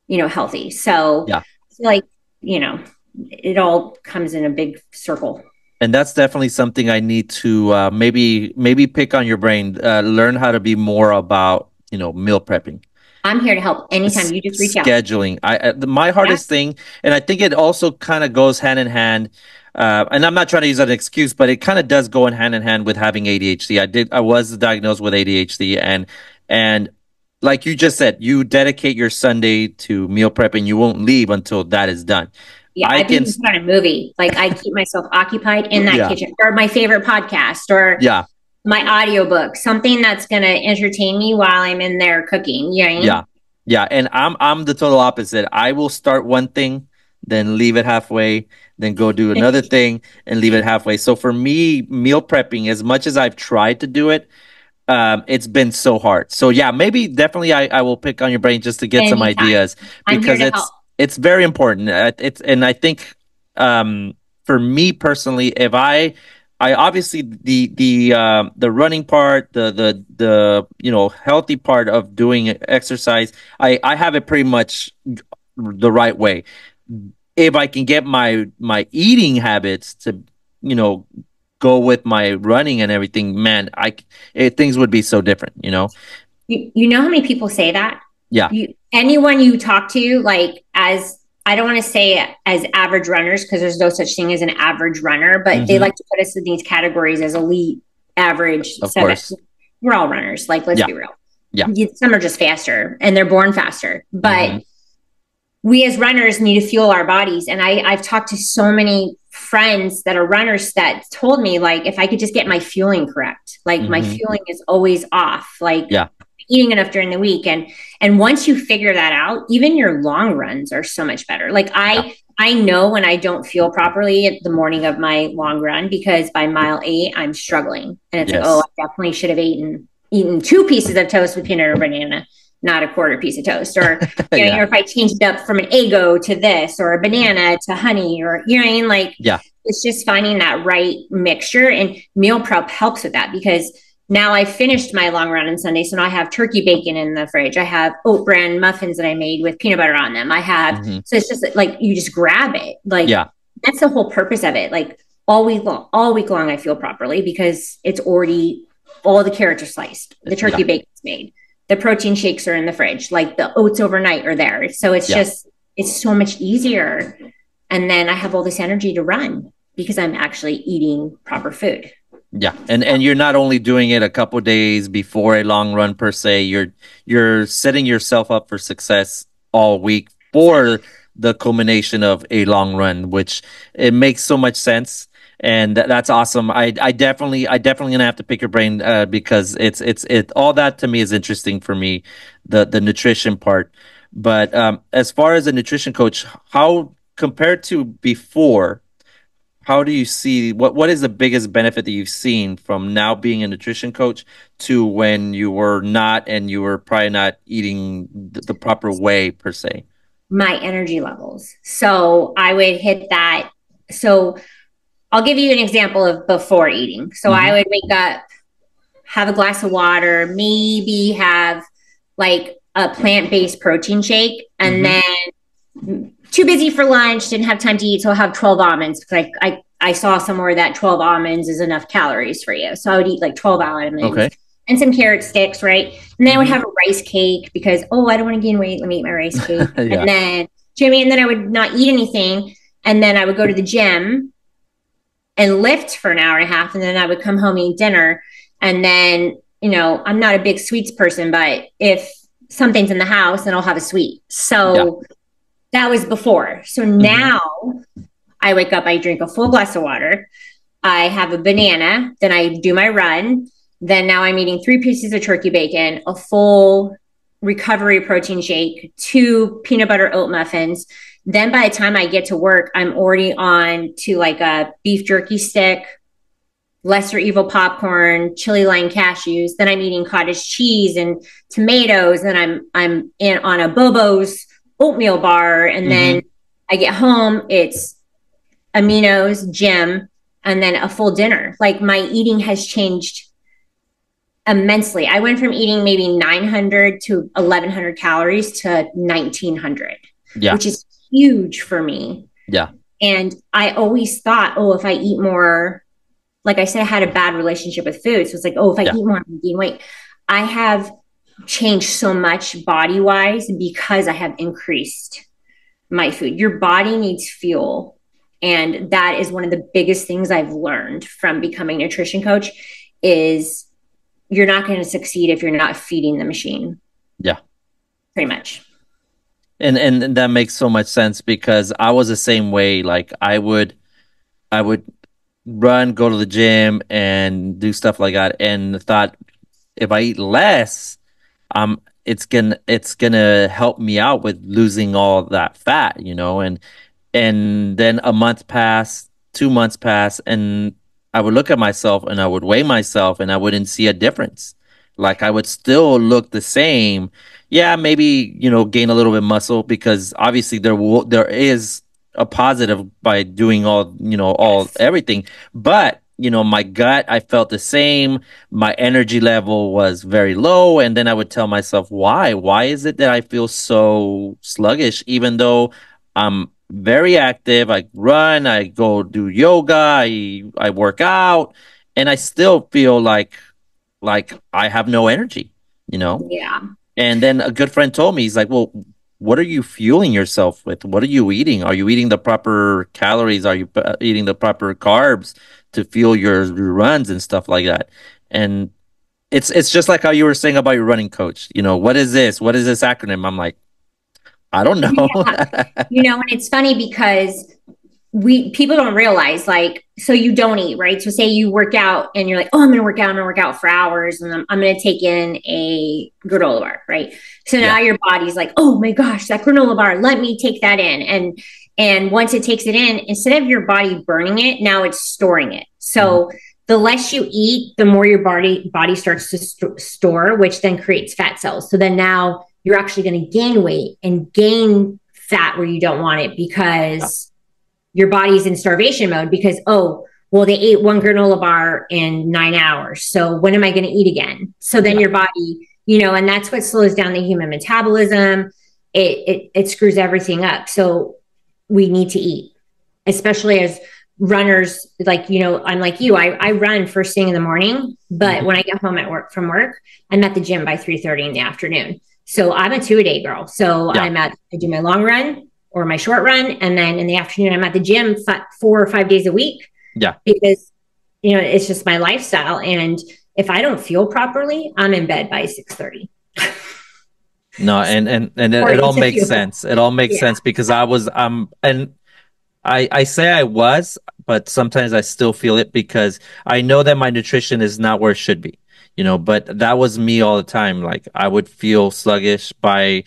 healthy. So like, it all comes in a big circle. And that's definitely something I need to maybe pick on your brain, learn how to be more about, meal prepping. I'm here to help anytime. You just reach out. Scheduling. My hardest thing, and I think it also kind of goes hand in hand, and I'm not trying to use that as an excuse, but it kind of does go hand in hand with having ADHD. I was diagnosed with ADHD, and like you just said, you dedicate your Sunday to meal prep and you won't leave until that is done. Yeah, I can put on a movie. Like, I keep myself occupied in that kitchen, or my favorite podcast, or my audiobook, something that's going to entertain me while I'm in there cooking. You know what I mean? Yeah. And I'm the total opposite. I will start one thing, then leave it halfway, then go do another thing and leave it halfway. So for me, meal prepping, as much as I've tried to do it, it's been so hard. So yeah, maybe definitely I will pick on your brain just to get some ideas, because it's very important. And I think for me personally, if I obviously the running part, the healthy part of doing exercise, I have it pretty much the right way. If I can get my eating habits to go with my running and everything, man, things would be so different. You know how many people say that? Yeah. Anyone you talk to, like, I don't want to say as average runners, because there's no such thing as an average runner, but they like to put us in these categories as elite, average. Of course. We're all runners. Like, let's be real. Yeah. Some are just faster and they're born faster, but we as runners need to fuel our bodies. And I've talked to so many friends that are runners that told me, like, if I could just get my fueling correct, like my fueling is always off, like Yeah. eating enough during the week. And once you figure that out, even your long runs are so much better. Like I know when I don't feel properly at the morning of my long run, because by mile 8, I'm struggling. And it's like, oh, I definitely should have eaten 2 pieces of toast with peanut or banana, not a quarter piece of toast. Or, you know, if I changed it up from an Eggo to this, or a banana to honey, or, you know what I mean? Like, it's just finding that right mixture. And meal prep helps with that, because now I finished my long run on Sunday. So now I have turkey bacon in the fridge. I have oat bran muffins that I made with peanut butter on them. I have, so it's just like, you just grab it. Like, that's the whole purpose of it. Like all week long, I feel properly because it's already, all the carrots are sliced. The turkey bacon's made. The protein shakes are in the fridge. Like the oats overnight are there. So it's just, it's so much easier. And then I have all this energy to run because I'm actually eating proper food. Yeah. And you're not only doing it a couple days before a long run per se, you're setting yourself up for success all week for the culmination of a long run, which it makes so much sense. And that's awesome. I definitely gonna have to pick your brain because it all that to me is interesting for me, the nutrition part. But as far as a nutrition coach, how compared to before, how do you see what is the biggest benefit that you've seen from now being a nutrition coach to when you were not, and you were probably not eating the proper way per se? My energy levels. So I would hit that. So I'll give you an example of before eating. So I would wake up, have a glass of water, maybe have like a plant-based protein shake, and then too busy for lunch, didn't have time to eat. So I'll have 12 almonds because I saw somewhere that 12 almonds is enough calories for you. So I would eat like 12 almonds and some carrot sticks, right? And then I would have a rice cake because, oh, I don't want to gain weight. Let me eat my rice cake. And then, Jimmy, and then I would not eat anything. And then I would go to the gym and lift for an hour and a half. And then I would come home, eat dinner. And then, you know, I'm not a big sweets person, but if something's in the house, then I'll have a sweet. So that was before. So now I wake up, I drink a full glass of water. I have a banana. Then I do my run. Then now I'm eating 3 pieces of turkey bacon, a full recovery protein shake, 2 peanut butter oat muffins. Then by the time I get to work, I'm already on to like a beef jerky stick, lesser evil popcorn, chili lime cashews. Then I'm eating cottage cheese and tomatoes. Then I'm in on a Bobo's oatmeal bar. And then I get home, it's aminos, gym, and then a full dinner. Like my eating has changed immensely. I went from eating maybe 900 to 1100 calories to 1900, which is huge for me. And I always thought, oh, if I eat more, like I said, I had a bad relationship with food. So it's like, oh, if I eat more, I'm gonna gain weight. I have changed so much body wise because I have increased my food. Your body needs fuel. And that is one of the biggest things I've learned from becoming a nutrition coach is you're not going to succeed if you're not feeding the machine. Pretty much. And that makes so much sense because I was the same way. Like I would run, go to the gym and do stuff like that, and thought if I eat less, it's gonna help me out with losing all that fat, you know. And then a month passed, 2 months passed, and I would look at myself and I would weigh myself and I wouldn't see a difference. Like I would still look the same. Yeah, maybe, you know, gain a little bit of muscle because obviously there is a positive by doing all, you know, everything. But, you know, my gut, I felt the same. My energy level was very low. And then I would tell myself, why? Why is it that I feel so sluggish, even though I'm very active? I run, I go do yoga, I work out, and I still feel like I have no energy, you know? And then a good friend told me, he's like, well, what are you fueling yourself with? What are you eating? Are you eating the proper calories? Are you eating the proper carbs to fuel your runs and stuff like that? And it's just like how you were saying about your running coach. You know, what is this? What is this acronym? I'm like, I don't know. You know, and it's funny because people don't realize, like, so you don't eat, right? So say you work out and you're like, oh, I'm gonna work out for hours and I'm gonna take in a granola bar, right? So now Yeah. your body's like, oh my gosh, that granola bar, let me take that in. And once it takes it in, instead of your body burning it, now it's storing it. So the less you eat, the more your body starts to store, which then creates fat cells. So then now you're actually going to gain weight and gain fat where you don't want it, because your body's in starvation mode, because, oh, well, they ate one granola bar in 9 hours. So when am I going to eat again? So then your body, and that's what slows down the human metabolism. It screws everything up. So we need to eat, especially as runners. Like, I'm like you, I run first thing in the morning, but when I get home from work, I'm at the gym by 3:30 in the afternoon. So I'm a 2-a-day girl. So I do my long run or my short run. And then in the afternoon, I'm at the gym 4 or 5 days a week. Yeah. Because, it's just my lifestyle. And if I don't feel properly, I'm in bed by 6:30. No, and it all makes sense. It all makes sense, because and I say I was, but sometimes I still feel it, because I know that my nutrition is not where it should be, but that was me all the time. Like, I would feel sluggish I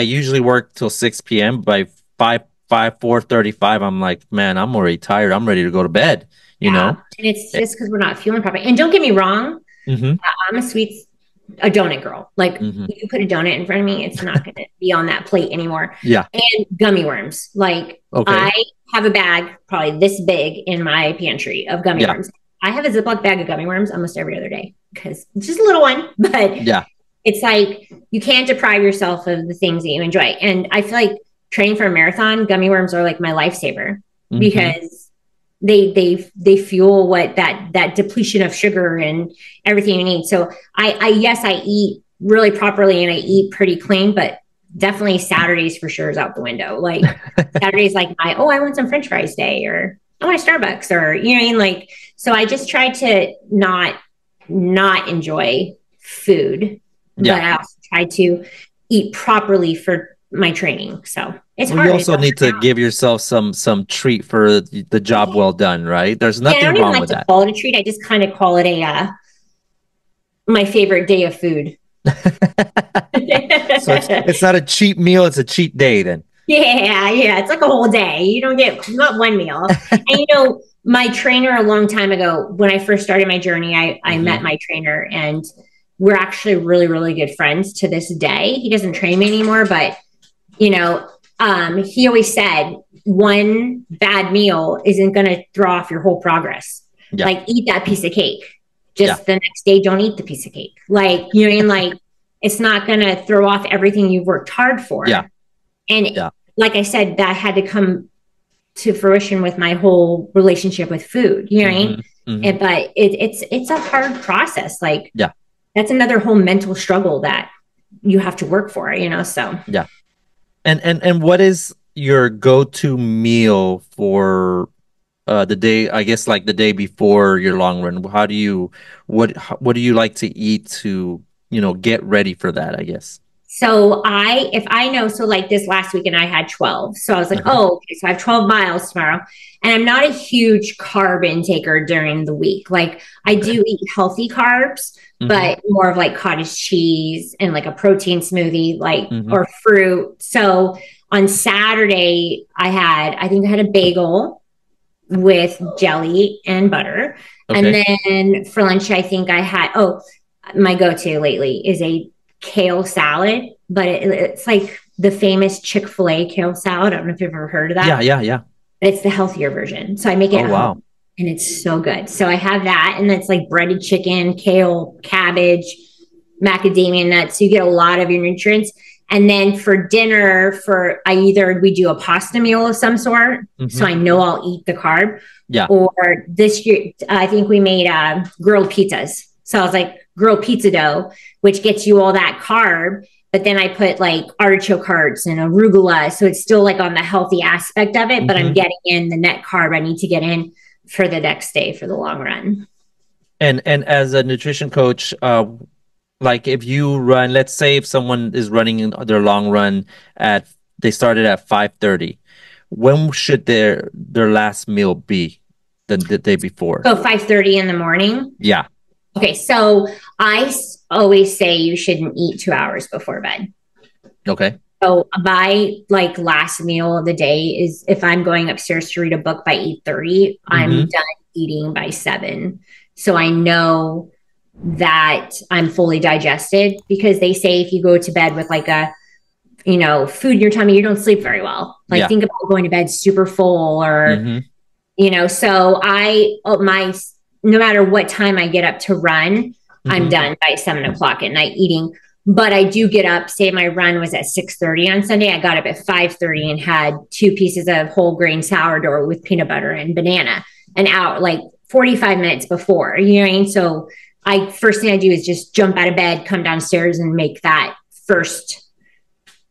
usually work till 6 p.m. by 4:35. I'm like, man, I'm already tired. I'm ready to go to bed, And it's just because we're not feeling properly. And don't get me wrong, I'm a donut girl. Like, you put a donut in front of me, it's not going to be on that plate anymore. Yeah. And gummy worms. Like, I have a bag probably this big in my pantry of gummy worms. I have a Ziploc bag of gummy worms almost every other day, because it's just a little one, but it's like, you can't deprive yourself of the things that you enjoy. And I feel like training for a marathon, gummy worms are like my lifesaver, because they fuel what that depletion of sugar and everything you need. So I eat really properly and I eat pretty clean, but definitely Saturdays for sure is out the window. Like, Saturdays, like I want some French fries day, or I want a Starbucks, or what I mean? Like, so I just try to not enjoy food, but I also try to eat properly for my training. So it's hard. You also need to give yourself some treat for the job well done, right? There's nothing wrong with that. I don't even like to call it a treat. I just kind of call it my favorite day of food. So it's not a cheat meal, it's a cheat day then. Yeah. It's like a whole day. You don't get not one meal. And my trainer a long time ago, when I first started my journey, I met my trainer, and we're actually really, really good friends to this day. He doesn't train me anymore, but he always said, one bad meal isn't going to throw off your whole progress. Like, eat that piece of cake. Just the next day, don't eat the piece of cake. Like, like, it's not going to throw off everything you've worked hard for. And like I said, that had to come to fruition with my whole relationship with food, but it's a hard process. Like, that's another whole mental struggle that you have to work for, so. And what is your go-to meal for the day, I guess, like the day before your long run? What do you like to eat to, get ready for that, I guess? So if I know, so like this last weekend I had 12. So I was like, oh, okay, so I have 12 miles tomorrow. And I'm not a huge carb intaker during the week. Like, I do eat healthy carbs, but more of like cottage cheese and like a protein smoothie, like, or fruit. So on Saturday I think I had a bagel with jelly and butter. And then for lunch, I think I had, my go-to lately is a kale salad, but it's like the famous Chick-fil-A kale salad. I don't know if you've ever heard of that. Yeah. It's the healthier version. So I make it at home, and it's so good. So I have that, and it's like breaded chicken, kale, cabbage, macadamia nuts. So you get a lot of your nutrients. And then for dinner, we do a pasta meal of some sort. So I know I'll eat the carb. Or this year, I think we made grilled pizzas. So I was like, grilled pizza dough, which gets you all that carb. But then I put like artichoke hearts and arugula. So it's still like on the healthy aspect of it, but I'm getting in the net carb I need to get in for the next day for the long run. And as a nutrition coach, like if you run, let's say if someone is running their long run they started at 5:30, when should their last meal be the day before? So 5:30 in the morning. Yeah. Okay, so always say you shouldn't eat 2 hours before bed. Okay. So my like last meal of the day is if I'm going upstairs to read a book by 8:30, I'm Mm-hmm. done eating by 7. So I know that I'm fully digested because they say if you go to bed with like a food in your tummy, you don't sleep very well. Like Yeah. think about going to bed super full or Mm-hmm. so my no matter what time I get up to run, I'm Mm-hmm. done by 7 o'clock at night eating. But I do get up, say my run was at 6:30 on Sunday. I got up at 5:30 and had 2 pieces of whole grain sourdough with peanut butter and banana an hour, like 45 minutes before, you know what I mean? So first thing I do is just jump out of bed, come downstairs and make that first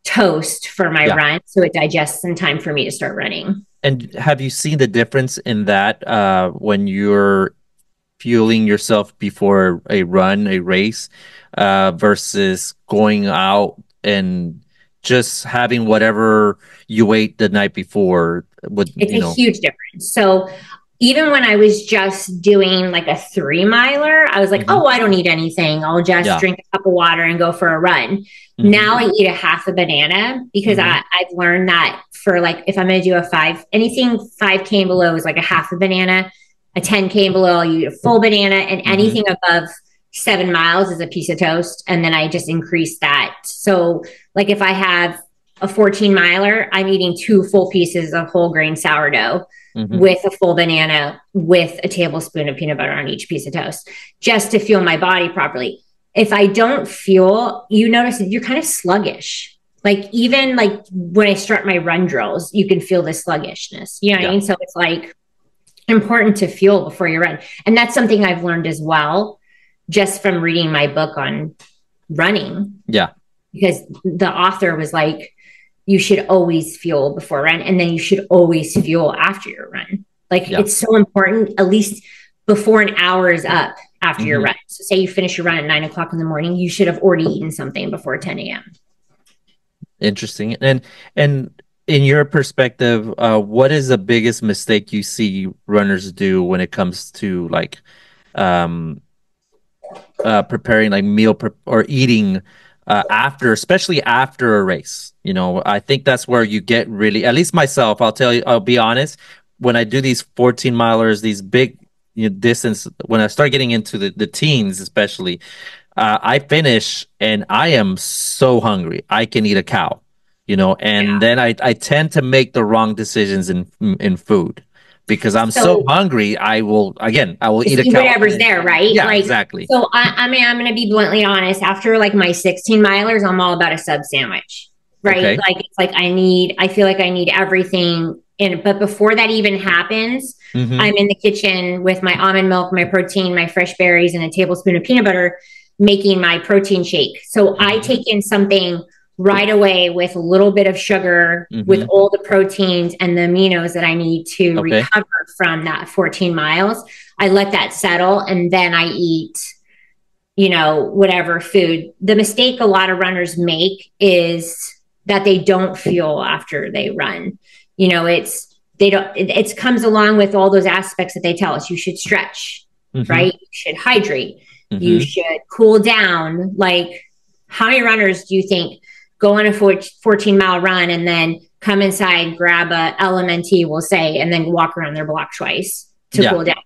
toast for my run. So it digests in time for me to start running. And have you seen the difference in that when you're fueling yourself before a run, a race, versus going out and just having whatever you ate the night before? It's a huge difference. So even when I was just doing like a 3 miler, I was like, Mm-hmm. oh, I don't need anything. I'll just drink a cup of water and go for a run. Mm-hmm. Now I eat a half a banana because mm-hmm. I've learned that for like, if I'm going to do anything 5K and below is like a half a banana, a 10K and below, I'll eat a full banana, and mm-hmm. anything above 7 miles is a piece of toast. And then I just increase that. So like if I have a 14 miler, I'm eating 2 full pieces of whole grain sourdough mm-hmm. with a full banana with a tablespoon of peanut butter on each piece of toast just to fuel my body properly. If I don't fuel, you notice that you're kind of sluggish. Like even like when I start my run drills, you can feel the sluggishness. You know what I mean? So it's like important to fuel before you run. And that's something I've learned as well, just from reading my book on running. Yeah. Because the author was like, you should always fuel before run, and then you should always fuel after your run. Like it's so important, at least before an hour is up after mm-hmm. your run. So say you finish your run at 9 o'clock in the morning, you should have already eaten something before 10 a.m. Interesting. And in your perspective, what is the biggest mistake you see runners do when it comes to like preparing like or eating especially after a race? I think that's where you get really, at least myself, I'll be honest, when I do these 14 milers, these big distance, when I start getting into the teens, especially, I finish and I am so hungry. I can eat a cow, and then I tend to make the wrong decisions in food. Because I'm so hungry, I will eat a cow. Whatever's there, right? Yeah, like, exactly. So I mean, I'm going to be bluntly honest. After like my 16 milers, I'm all about a sub sandwich, right? Okay. Like it's like I feel like I need everything in. But before that even happens, mm-hmm. I'm in the kitchen with my almond milk, my protein, my fresh berries, and a tablespoon of peanut butter, making my protein shake. So mm-hmm. I take in something right away with a little bit of sugar, mm-hmm. with all the proteins and the aminos that I need to recover from that 14 miles. I let that settle, and then I eat, whatever food. The mistake a lot of runners make is that they don't fuel after they run. It comes along with all those aspects that they tell us. You should stretch, mm-hmm. right? You should hydrate. Mm-hmm. You should cool down. Like, how many runners do you think go on a 14-mile run and then come inside, grab a LMNT, we'll say, and then walk around their block twice to cool down?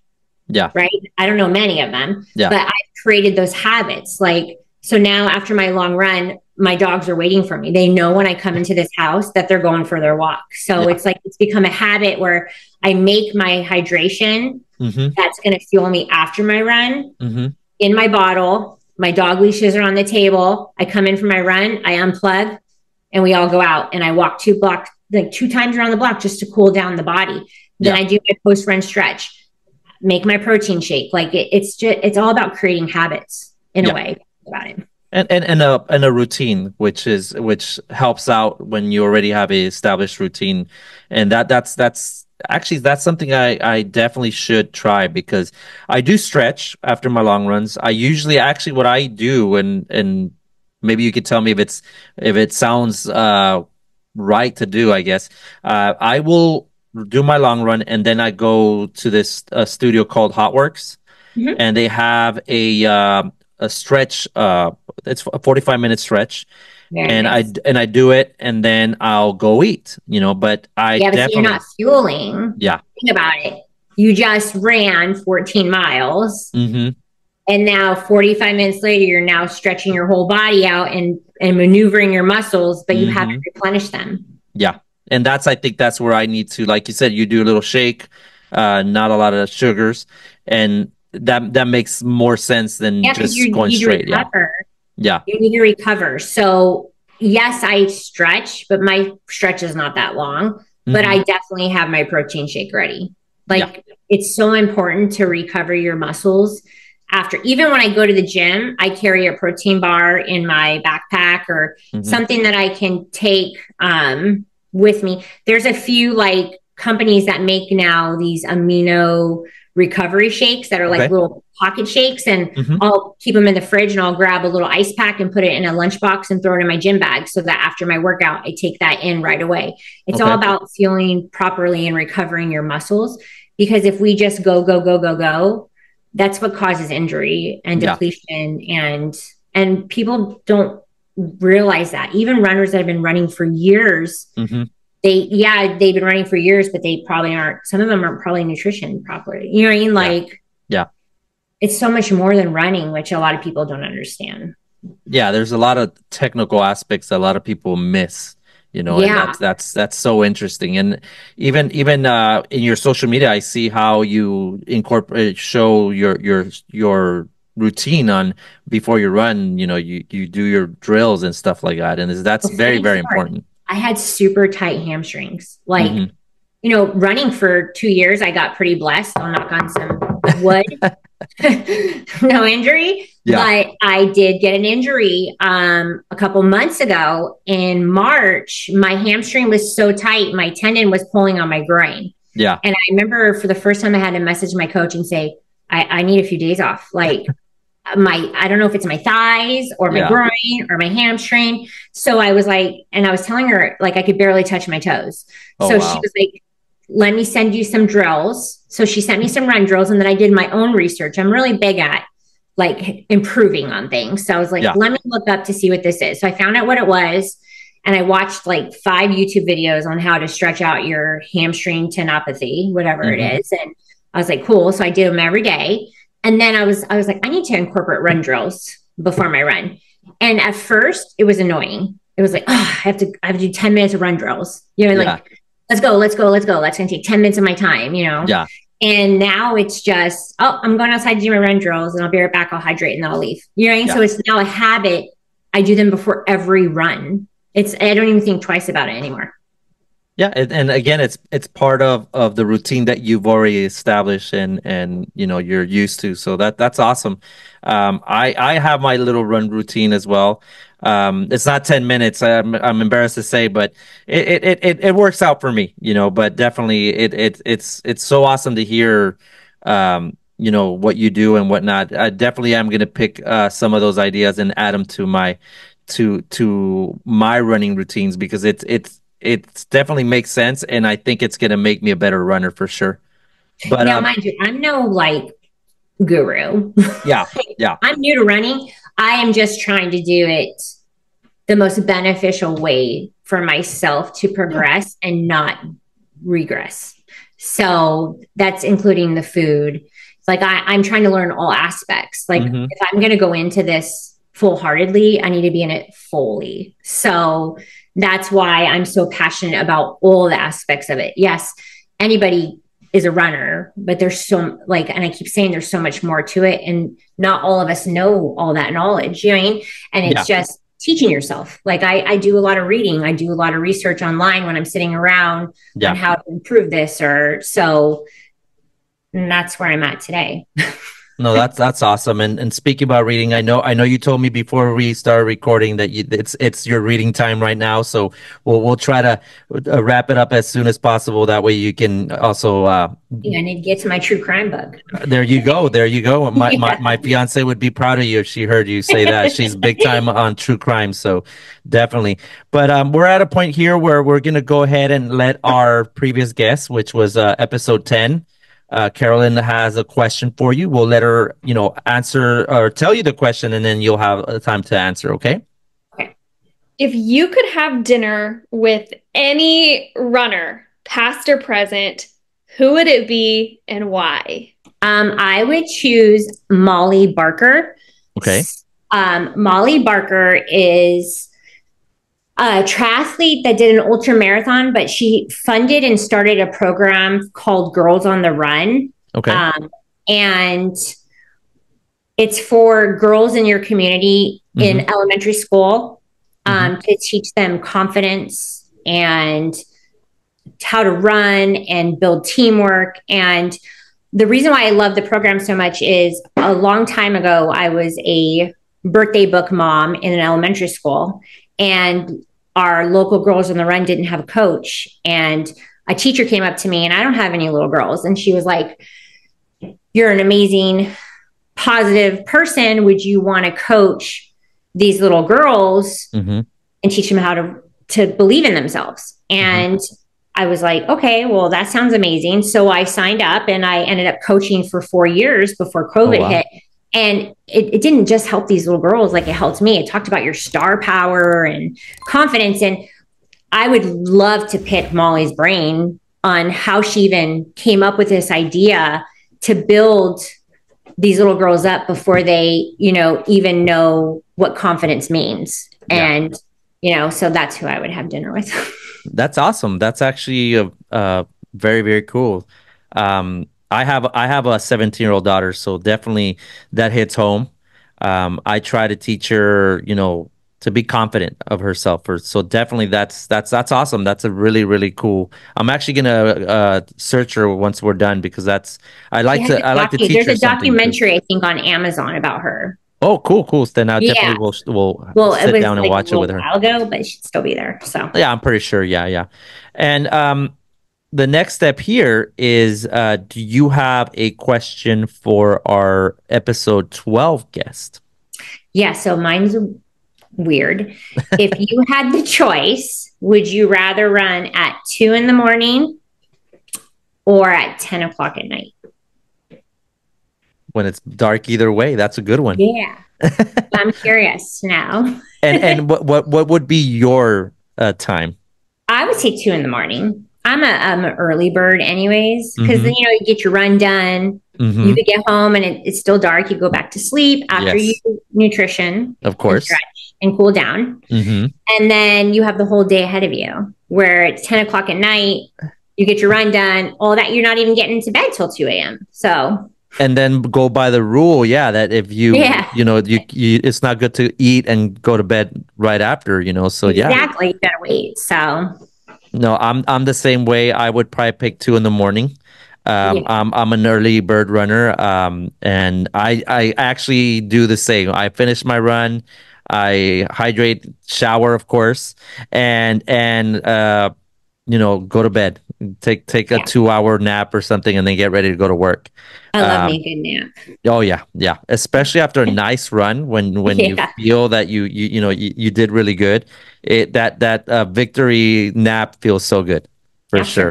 Yeah. Right. I don't know many of them, but I've created those habits. Like, so now after my long run, my dogs are waiting for me. They know when I come into this house that they're going for their walk. So it's like, it's become a habit where I make my hydration mm-hmm. that's going to fuel me after my run mm-hmm. in my bottle. My dog leashes are on the table. I come in for my run, I unplug, and we all go out, and I walk 2 times around the block just to cool down the body. Then I do my post-run stretch, make my protein shake. Like it's all about creating habits in a way about it. And a routine, which helps out when you already have a established routine. And that's actually, that's something I definitely should try, because I do stretch after my long runs. I usually, what I do, and maybe you could tell me if it sounds right to do, I guess. I will do my long run, and then I go to this studio called Hotworks, Mhm. and they have a stretch. It's a 45-minute stretch, Very and nice. I do it, and then I'll go eat. But I Yeah, but see, you're not definitely, fueling. yeah. Think about it. You just ran 14 miles, Hmm. and now 45 minutes later, you're now stretching your whole body out and maneuvering your muscles, but you haven't Hmm. replenished them. Yeah. And I think that's where I need to, like you said, you do a little shake, not a lot of sugars, and that makes more sense than Yeah, because just you going need to straight. Yeah. recover. Yeah. You need to recover. So, yes, I stretch, but my stretch is not that long. But Hmm. I definitely have my protein shake ready. Yeah. Like, it's so important to recover your muscles after. Even when I go to the gym, I carry a protein bar in my backpack or Hmm. something that I can take with me. There's a few like companies that make now these amino recovery shakes that are like Okay. little pocket shakes, and Hmm. I'll keep them in the fridge and I'll grab a little ice pack and put it in a lunchbox and throw it in my gym bag so that after my workout, I take that in right away. It's all Okay. about fueling properly and recovering your muscles. Because if we just go, go, go, go, go, that's what causes injury and Yeah. depletion. And people don't realize that. Even runners that have been running for years, Hmm. they've been running for years, but they probably aren't, some of them aren't probably nutrition properly. You know what I mean? Yeah. Like, Yeah. it's so much more than running, which a lot of people don't understand. Yeah, there's a lot of technical aspects that a lot of people miss, and Yeah. that's so interesting. And even in your social media, I see how you incorporate show your routine on before you run. You do your drills and stuff like that, and that's Well, very, funny very story. important. I had super tight hamstrings. Like, Hmm. running for 2 years, I got pretty blessed. I'll knock on some wood. No injury, Yeah, but I did get an injury a couple months ago in March. My hamstring was so tight, my tendon was pulling on my groin. yeah, And I remember for the first time I had to message my coach and say, I need a few days off. Like, I don't know if it's my thighs or my yeah. groin or my hamstring. So I was like, and I was telling her like I could barely touch my toes. Oh So she wow. was like, let me send you some drills. So she sent me some run drills, and then I did my own research. I'm really big at like improving on things. So I was like, Yeah. let me look up to see what this is. So I found out what it was, and I watched like 5 YouTube videos on how to stretch out your hamstring tendinopathy, whatever it Hmm. is. And I was like, cool. So I did them every day. And then I was like, I need to incorporate run drills before my run. And at first it was annoying. It was like, oh, I have to do 10 minutes of run drills. Yeah. Like, let's go, let's go, let's go. That's gonna take 10 minutes of my time. Yeah. And now it's just, oh, I'm going outside to do my run drills and I'll be right back. I'll hydrate and then I'll leave. You know what I mean? Yeah. So it's now a habit. I do them before every run. I don't even think twice about it anymore. Yeah, and again, it's part of the routine that you've already established and you're used to. So that's awesome. I have my little run routine as well. It's not 10 minutes. I'm embarrassed to say, but it works out for me. But definitely it's so awesome to hear what you do and whatnot. I definitely am gonna pick some of those ideas and add them to my running routines because it definitely makes sense, and I think it's gonna make me a better runner for sure. But Now, mind you, I'm no like guru. yeah, yeah, I'm new to running. I am just trying to do it the most beneficial way for myself to yeah. progress and not regress. So that's including the food. It's like I'm trying to learn all aspects. Like, Hmm. if I'm going to go into this full heartedly, I need to be in it fully. So that's why I'm so passionate about all the aspects of it. Yes, anybody is a runner, but there's so like, and I keep saying there's so much more to it. And not all of us know all that knowledge, you know what I mean? And Yeah, it's just teaching yourself. Like, I do a lot of reading. I do a lot of research online when I'm sitting around on yeah. how to improve this or so. And that's where I'm at today. No, that's awesome. And speaking about reading, I know you told me before we started recording that it's your reading time right now. So we'll try to wrap it up as soon as possible. That way you can also Yeah, I need to get to my true crime book. there you go. There you go. My, Yeah. my fiance would be proud of you if she heard you say that. She's big time on true crime, so definitely. But we're at a point here where we're gonna go ahead and let our previous guest, which was episode 10. Carolyn has a question for you. We'll let her, answer or tell you the question, and then you'll have time to answer. Okay. Okay. If you could have dinner with any runner, past or present, who would it be and why? I would choose Molly Barker. Okay. Molly Barker is a triathlete that did an ultra marathon, but she funded and started a program called Girls on the Run. Okay. And it's for girls in your community in elementary school to teach them confidence and how to run and build teamwork. And the reason why I love the program so much is a long time ago, I was a birthday book mom in an elementary school, and our local Girls on the Run didn't have a coach. And a teacher came up to me, and I don't have any little girls. And she was like, "You're an amazing, positive person. Would you want to coach these little girls and teach them how to believe in themselves?" And I was like, okay, well, that sounds amazing. So I signed up, and I ended up coaching for 4 years before COVID hit. And it didn't just help these little girls like it helped me. It talked about your star power and confidence. And I would love to pick Molly's brain on how she even came up with this idea to build these little girls up before they, even know what confidence means. Yeah. And, so that's who I would have dinner with. That's awesome. That's actually very, very cool. I have a 17-year-old daughter, so definitely that hits home. I try to teach her, to be confident of herself. So definitely that's awesome. That's a really, really cool. I'm actually gonna search her once we're done, because I like to teach her. There's a documentary I think on Amazon about her. Oh, cool. Then I definitely will sit down and watch it with her. While ago, but she'd still be there. So yeah, I'm pretty sure. Yeah. And the next step here is, do you have a question for our episode 12 guest? Yeah, so mine's weird. If you had the choice, would you rather run at 2 a.m. or at 10 o'clock at night? When it's dark either way. That's a good one. Yeah. I'm curious now. and what would be your time? I would say 2 a.m. I'm an early bird anyways, because then, you get your run done. You could get home and it's still dark. You go back to sleep after you do nutrition. Of course. And stretch and cool down. And then you have the whole day ahead of you, where it's 10 o'clock at night, you get your run done, all that, you're not even getting into bed till 2 a.m. So... And then go by the rule, that if you, it's not good to eat and go to bed right after, so exactly, you gotta wait. So no, I'm the same way. I would probably pick 2 a.m. I'm an early bird runner, and I actually do the same. I finish my run, I hydrate, shower, of course, and go to bed. Take a 2-hour nap or something, and then get ready to go to work. I love me a good nap. Oh yeah, especially after a nice run, when you feel that you did really good. That victory nap feels so good, for sure.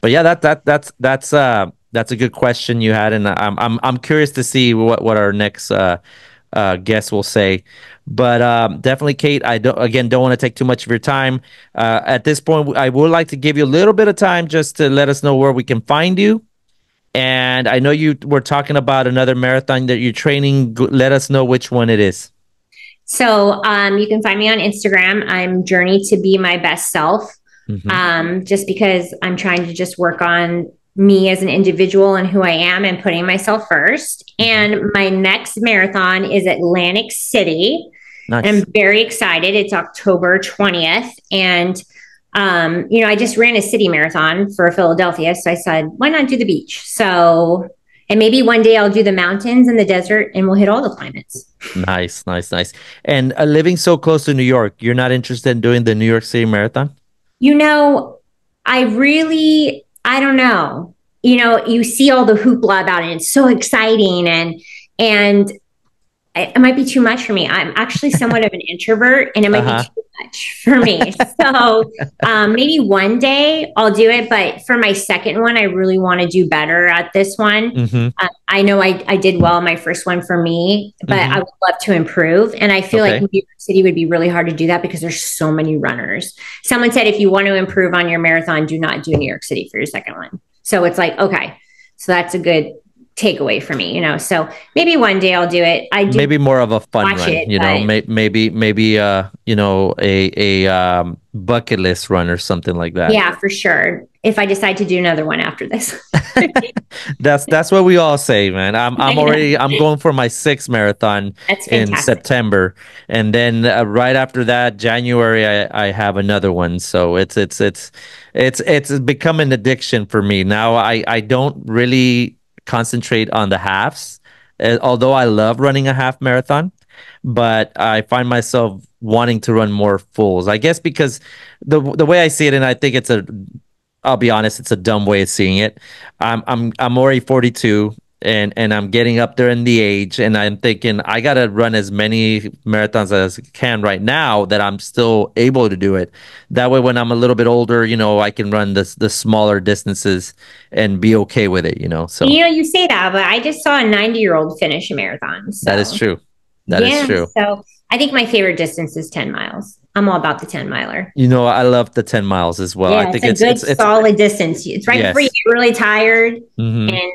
But yeah, that's a good question you had, and I'm curious to see what our next guest will say. But definitely, Kate, I don't want to take too much of your time. At this point, I would like to give you a little bit of time just to let us know where we can find you. And I know you were talking about another marathon that you're training. Let us know which one it is. So you can find me on Instagram. I'm Journey to Be My Best Self. Just because I'm trying to just work on me as an individual and who I am and putting myself first. And my next marathon is Atlantic City. Nice. And I'm very excited. It's October 20th. And, I just ran a city marathon for Philadelphia. So I said, why not do the beach? So And maybe one day I'll do the mountains and the desert and we'll hit all the climates. Nice, nice, nice. And living so close to New York, you're not interested in doing the New York City Marathon? You know, I don't know. You know, you see all the hoopla about it. It's so exciting and it might be too much for me. I'm actually somewhat of an introvert and it might be too much for me. So maybe one day I'll do it. But for my second one, I really want to do better at this one. I know I did well in my first one for me, but I would love to improve. And I feel like New York City would be really hard to do that because there's so many runners. Someone said, if you want to improve on your marathon, do not do New York City for your second one. So it's like, okay, so that's a good takeaway for me, you know. So maybe one day I'll do it. I do maybe more of a fun run, it, you know, maybe you know, a bucket list run or something like that. Yeah, for sure. If I decide to do another one after this. That's what we all say, man. I'm going for my 6th marathon in September, and then right after that, January, I have another one. So it's become an addiction for me now. I don't really concentrate on the halves, although I love running a half marathon, but I find myself wanting to run more fulls, I guess, because the way I see it, and I think I'll be honest, it's a dumb way of seeing it. I'm already 42 and I'm getting up there in the age, and I'm thinking I gotta run as many marathons as I can right now that I'm still able to do it. That way, when I'm a little bit older, you know, I can run the smaller distances and be okay with it, you know. So you know, you say that, but I just saw a 90-year-old finish a marathon. So. That is true. That is true. So I think my favorite distance is 10 miles. I'm all about the 10 miler. You know, I love the 10 miles as well. Yeah, I think it's a good solid distance. It's right before you get really tired, and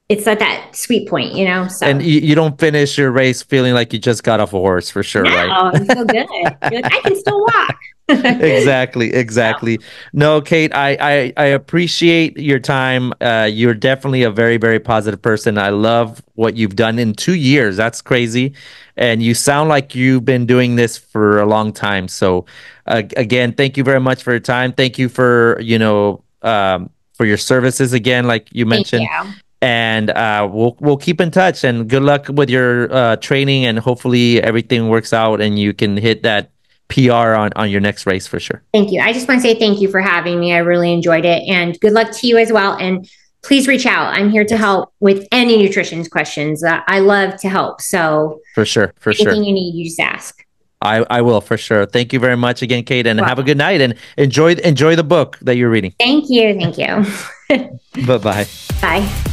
it's at that sweet point, you know. So. And you don't finish your race feeling like you just got off a horse, for sure, right? Oh, you feel good. You're like, I can still walk. Exactly. No, Kate, I appreciate your time. You're definitely a very, very positive person. I love what you've done in 2 years. That's crazy. And you sound like you've been doing this for a long time. So again, thank you very much for your time. Thank you for, you know, for your services again, like you mentioned. Thank you. And we'll keep in touch, and good luck with your training, and hopefully everything works out and you can hit that PR on your next race for sure. Thank you. I just want to say thank you for having me. I really enjoyed it, and good luck to you as well. And please reach out. I'm here to help with any nutrition questions. I love to help. So for sure. Anything you need, you just ask. I will, for sure. Thank you very much again, Kate, and have a good night, and enjoy the book that you're reading. Thank you. Bye-bye. Bye.